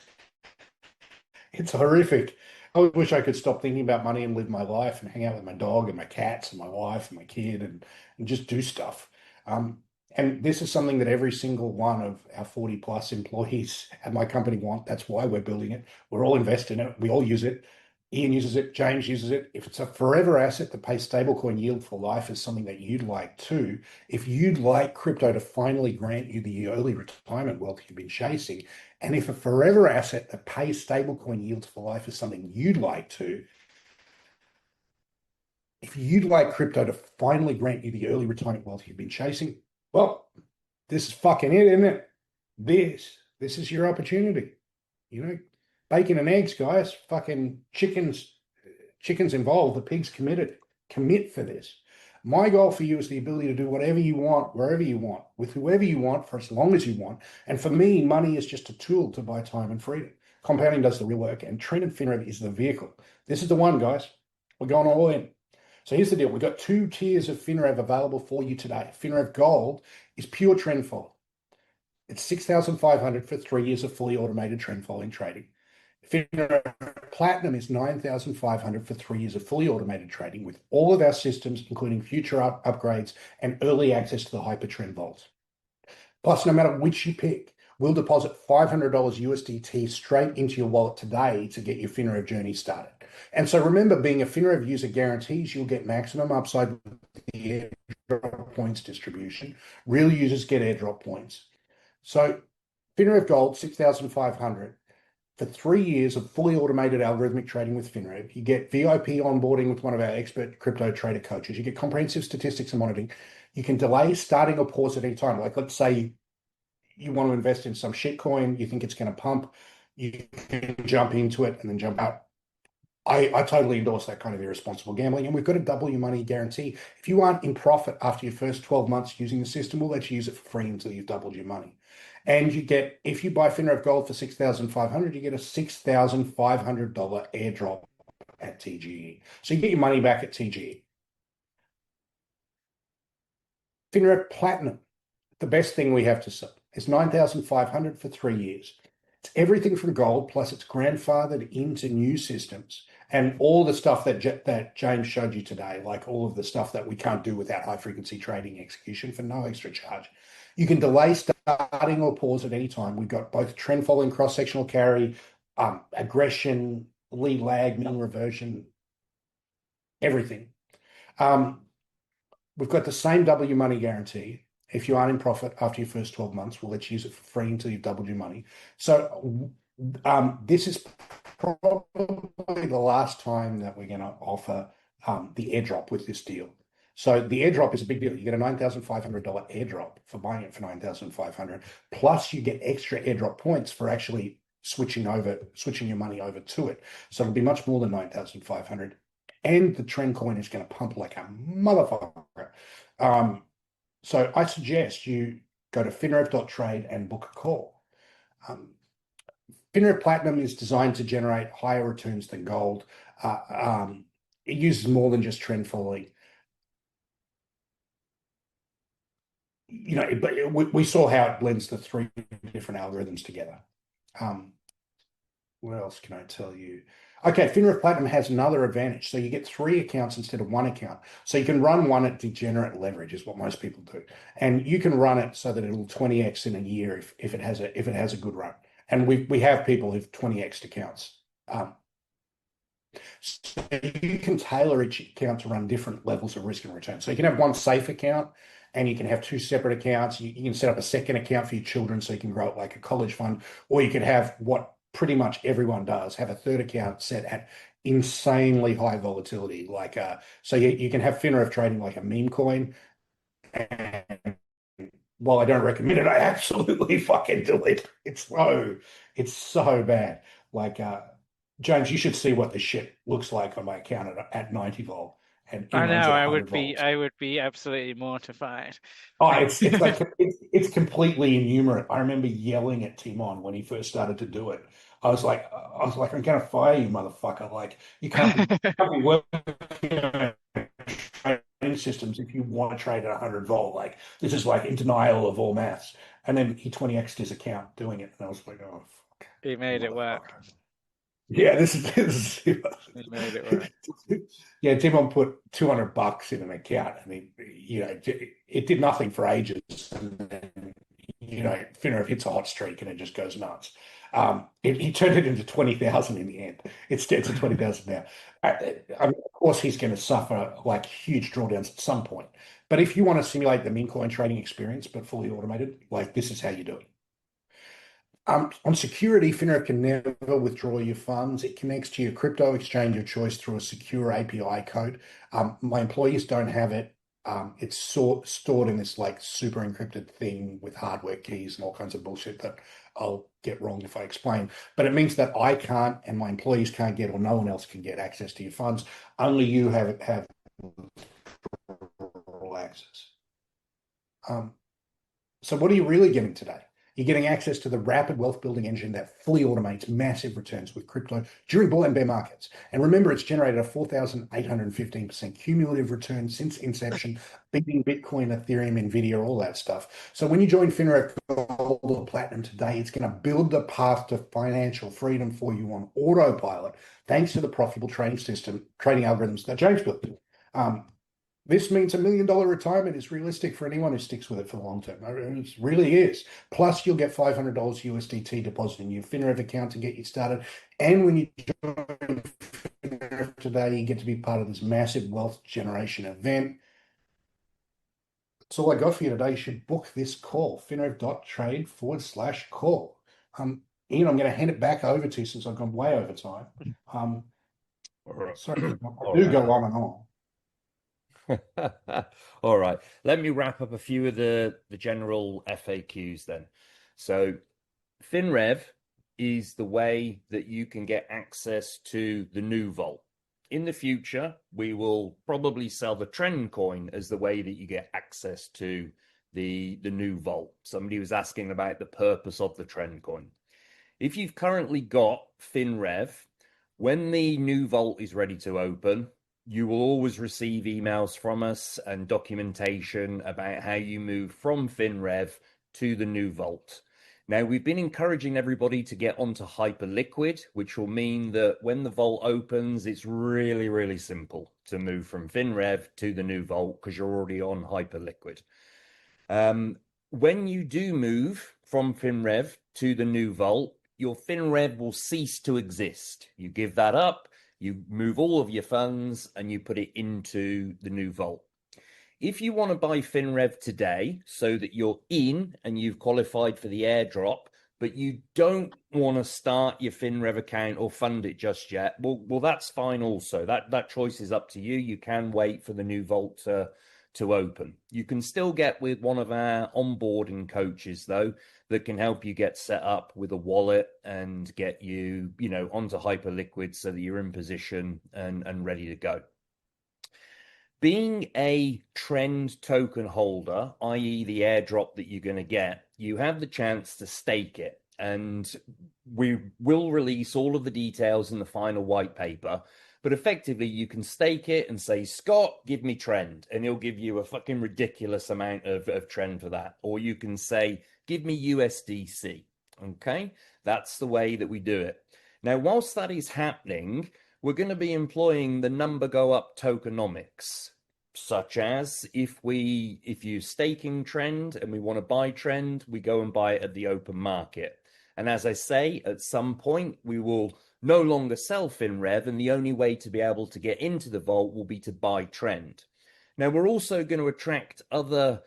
It's horrific. I wish I could stop thinking about money and live my life and hang out with my dog and my cats and my wife and my kid and just do stuff. Um, and this is something that every single one of our 40 plus employees at my company want. That's why we're building it. We're all invested in it. We all use it. Ian uses it. James uses it. If it's a forever asset that pays stablecoin yield for life is something that you'd like too. If you'd like crypto to finally grant you the early retirement wealth you've been chasing, and if a forever asset that pays stablecoin yields for life is something you'd like to, if you'd like crypto to finally grant you the early retirement wealth you've been chasing, well, this is fucking it, isn't it? This is your opportunity. You know, bacon and eggs, guys. Fucking chickens involved. The pig's committed. Commit for this. My goal for you is the ability to do whatever you want, wherever you want, with whoever you want, for as long as you want. And for me, money is just a tool to buy time and freedom. Compounding does the real work, and Trend and Finrev is the vehicle. This is the one, guys. We're going all in. So here's the deal. We've got two tiers of Finrev available for you today. Finrev Gold is pure trend follow. It's 6,500 for 3 years of fully automated trend following trading. Finrev Platinum is 9,500 for 3 years of fully automated trading with all of our systems, including future upgrades and early access to the HyperTrend vaults. Plus, no matter which you pick, we'll deposit $500 USDT straight into your wallet today to get your Finrev journey started. And so remember, being a Finrev user guarantees you'll get maximum upside with the airdrop points distribution. Real users get airdrop points. So Finrev Gold, 6,500 for 3 years of fully automated algorithmic trading with Finrev. You get VIP onboarding with one of our expert crypto trader coaches. You get comprehensive statistics and monitoring. You can delay starting or pause at any time. Like, let's say you want to invest in some shitcoin, you think it's going to pump, you can jump into it and then jump out. I totally endorse that kind of irresponsible gambling. And we've got a double your money guarantee. If you aren't in profit after your first 12 months using the system, we'll let you use it for free until you've doubled your money. And you get, if you buy Finrev Gold for 6,500, you get a $6,500 airdrop at TGE. So you get your money back at TGE. Finrev Platinum, the best thing we have to sell, is 9,500 for 3 years. It's everything from gold, plus it's grandfathered into new systems and all the stuff that James showed you today, like all of the stuff that we can't do without high frequency trading execution for no extra charge. You can delay starting or pause at any time. We've got both trend following, cross-sectional carry, aggression, lead lag, mean reversion, everything. We've got the same W money guarantee. If you aren't in profit after your first 12 months, we'll let you use it for free until you've doubled your money. So this is probably the last time that we're going to offer the airdrop with this deal. So the airdrop is a big deal. You get a $9,500 airdrop for buying it for $9,500. Plus you get extra airdrop points for actually switching your money over to it. So it'll be much more than 9,500. And the trend coin is going to pump like a motherfucker. So I suggest you go to finrev.trade and book a call. Finrev Platinum is designed to generate higher returns than gold. It uses more than just trend following. You know, but we saw how it blends the three different algorithms together. What else can I tell you? Okay, Finrev Platinum has another advantage. So you get 3 accounts instead of 1 account. So you can run one at degenerate leverage is what most people do. And you can run it so that it'll 20x in a year if it has a good run. And we have people who've 20x accounts. So you can tailor each account to run different levels of risk and return. So you can have one safe account and you can have two separate accounts. You can set up a second account for your children so you can grow it like a college fund, or you could have what pretty much everyone does, have a third account set at insanely high volatility. So you can have Finrev trading like a meme coin. And while I don't recommend it, I absolutely fucking do it. It's so bad. Like James, you should see what this shit looks like on my account at 90 volt, and it I runs know, at 100 volts. I would be absolutely mortified. Oh, Like, it's completely innumerate. I remember yelling at Timon when he first started to do it. I was like, I'm gonna fire you, motherfucker. Like you can't be working trading systems if you want to trade at 100 volt. Like this is like in denial of all maths. And then he 20x'd his account doing it, and I was like, oh fuck, he made it work. motherfucker. Yeah, this is He made it work. yeah, Timon put $200 in an account, and it did nothing for ages. And then, Finrev hits a hot streak, and it just goes nuts. He turned it into 20,000 in the end. It's to 20,000 now. Of course, he's going to suffer like huge drawdowns at some point. But if you want to simulate the meme coin trading experience, but fully automated, like this is how you do it. On security, Finrev can never withdraw your funds. It connects to your crypto exchange of choice through a secure API code. My employees don't have it. It's stored in this like super encrypted thing with hardware keys and all kinds of bullshit that I'll get wrong if I explain. But it means that I can't and my employees can't get, or no one else can get access to your funds. Only you have access. So what are you really getting today? You're getting access to the rapid wealth building engine that fully automates massive returns with crypto during bull and bear markets. And remember, it's generated a 4,815% cumulative return since inception, beating Bitcoin, Ethereum, Nvidia, all that stuff. So when you join Finrev Gold or Platinum today, it's going to build the path to financial freedom for you on autopilot, thanks to the profitable trading algorithms that James built. This means $1 million retirement is realistic for anyone who sticks with it for the long term. It really is. Plus, you'll get $500 USDT deposited in your Finrev account to get you started. And when you join Finrev today, you get to be part of this massive wealth generation event. That's all I got for you today. You should book this call, finrev.trade/call. Ian, I'm going to hand it back over to you since I've gone way over time. Sorry, I do go on and on. All right. Let me wrap up a few of the general FAQs then. So Finrev is the way that you can get access to the new vault. In the future, we will probably sell the trend coin as the way that you get access to the new vault. Somebody was asking about the purpose of the trend coin. If you've currently got Finrev, when the new vault is ready to open, you will always receive emails from us and documentation about how you move from Finrev to the new vault. Now, we've been encouraging everybody to get onto Hyperliquid, which will mean that when the vault opens, it's really, really simple to move from Finrev to the new vault because you're already on Hyperliquid. When you do move from Finrev to the new vault, your Finrev will cease to exist. You give that up. You move all of your funds and you put it into the new vault. If you want to buy Finrev today so that you're in and you've qualified for the airdrop, but you don't want to start your Finrev account or fund it just yet, well, that's fine also. That choice is up to you. You can wait for the new vault to open. You can still get with one of our onboarding coaches, though, that can help you get set up with a wallet and get you, onto Hyperliquid so that you're in position and ready to go. Being a trend token holder, i.e. the airdrop that you're going to get, you have the chance to stake it. And we will release all of the details in the final white paper. But effectively, you can stake it and say, Scott, give me trend. And he'll give you a fucking ridiculous amount of trend for that. Or you can say, give me USDC. Okay, that's the way that we do it. Now, whilst that is happening, we're going to be employing the number go up tokenomics, such as if you staking trend and we want to buy trend, we go and buy it at the open market. And as I say, at some point, we will no longer sell Finrev, and the only way to be able to get into the vault will be to buy trend. Now, we're also going to attract other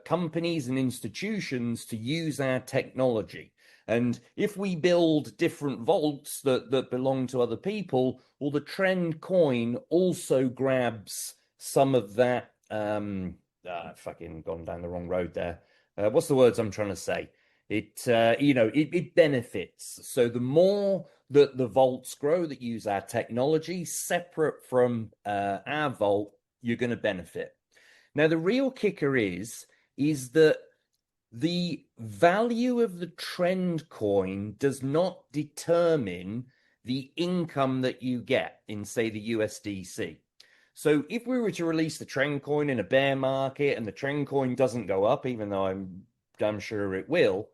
companies and institutions to use our technology. And if we build different vaults that belong to other people, well, the trend coin also grabs some of that. Fucking gone down the wrong road there. What's the words I'm trying to say? It benefits. So the more that the vaults grow that use our technology, separate from our vault, you're going to benefit. Now, the real kicker is that the value of the trend coin does not determine the income that you get in, say, the USDC. So if we were to release the trend coin in a bear market and the trend coin doesn't go up, even though I'm damn sure it will,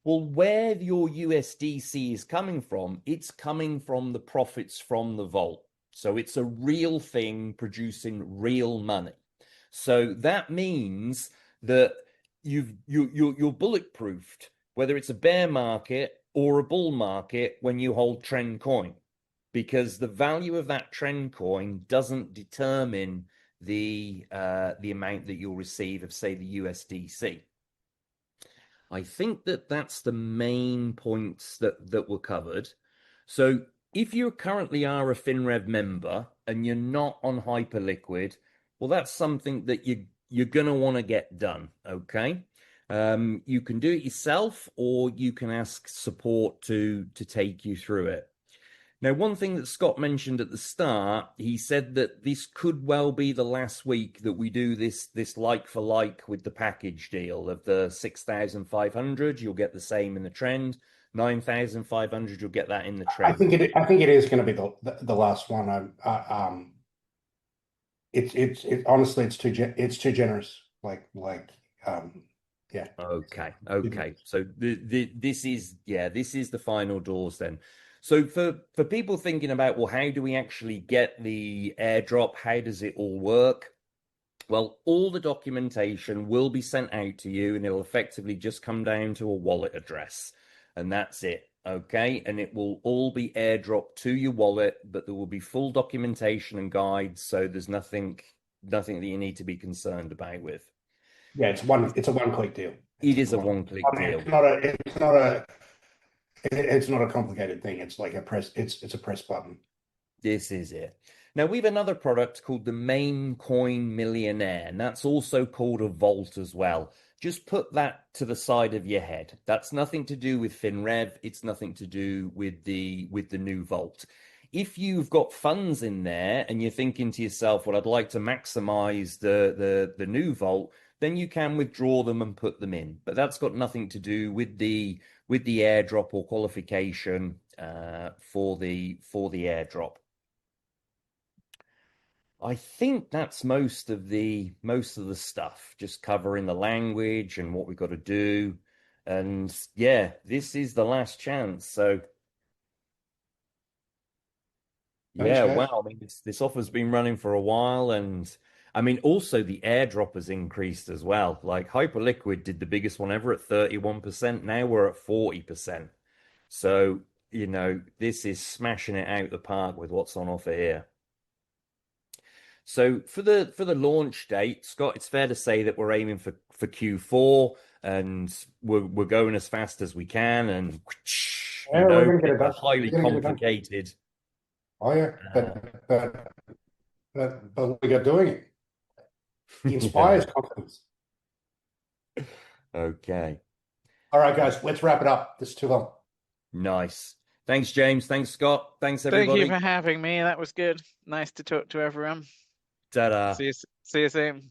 well, where your USDC is coming from, it's coming from the profits from the vault. So it's a real thing producing real money. So that means that you're bulletproofed, whether it's a bear market or a bull market, when you hold trend coin, because the value of that trend coin doesn't determine the amount that you'll receive of, say, the USDC. I think that's the main points that were covered. So if you currently are a Finrev member and you're not on Hyperliquid, well, that's something that you're going to want to get done, okay? You can do it yourself, or you can ask support to take you through it. Now, one thing that Scott mentioned at the start, he said that this could well be the last week that we do this like for like with the package deal of the 6,500. You'll get the same in the trend. 9,500. You'll get that in the trend. I think it is going to be the last one. It's honestly it's too generous. Yeah. Okay. So this is the final doors then. So for people thinking about, well, how do we actually get the airdrop? How does it all work? Well, all the documentation will be sent out to you, and it'll effectively just come down to a wallet address, and that's it. Okay, and it will all be airdropped to your wallet, but there will be full documentation and guides, so there's nothing that you need to be concerned about with. Yeah, it's a one-click deal. It is a one-click deal. It's not a complicated thing. It's like it's a press button. This is it. Now, we have another product called the Main Coin Millionaire, and that's also called a vault as well. Just put that to the side of your head. That's nothing to do with Finrev. It's nothing to do with the new vault. If you've got funds in there and you're thinking to yourself, well, I'd like to maximize the new vault, then you can withdraw them and put them in. But that's got nothing to do with the airdrop or qualification for the airdrop. I think that's most of the stuff, just covering the language and what we've got to do. And yeah, this is the last chance. So yeah, wow. I mean, this offer's been running for a while, and I mean, also the airdrop has increased as well. Like Hyperliquid did the biggest one ever at 31%. Now we're at 40%. So, this is smashing it out the park with what's on offer here. So for the launch date, Scott, it's fair to say that we're aiming for Q4, and we're going as fast as we can, and we're going to get it done. Highly complicated. Oh yeah, but we got doing it. It inspires confidence. Okay. All right, guys, let's wrap it up. This is too long. Nice. Thanks, James. Thanks, Scott. Thanks, everybody. Thank you for having me. That was good. Nice to talk to everyone. Ta-da. See you soon.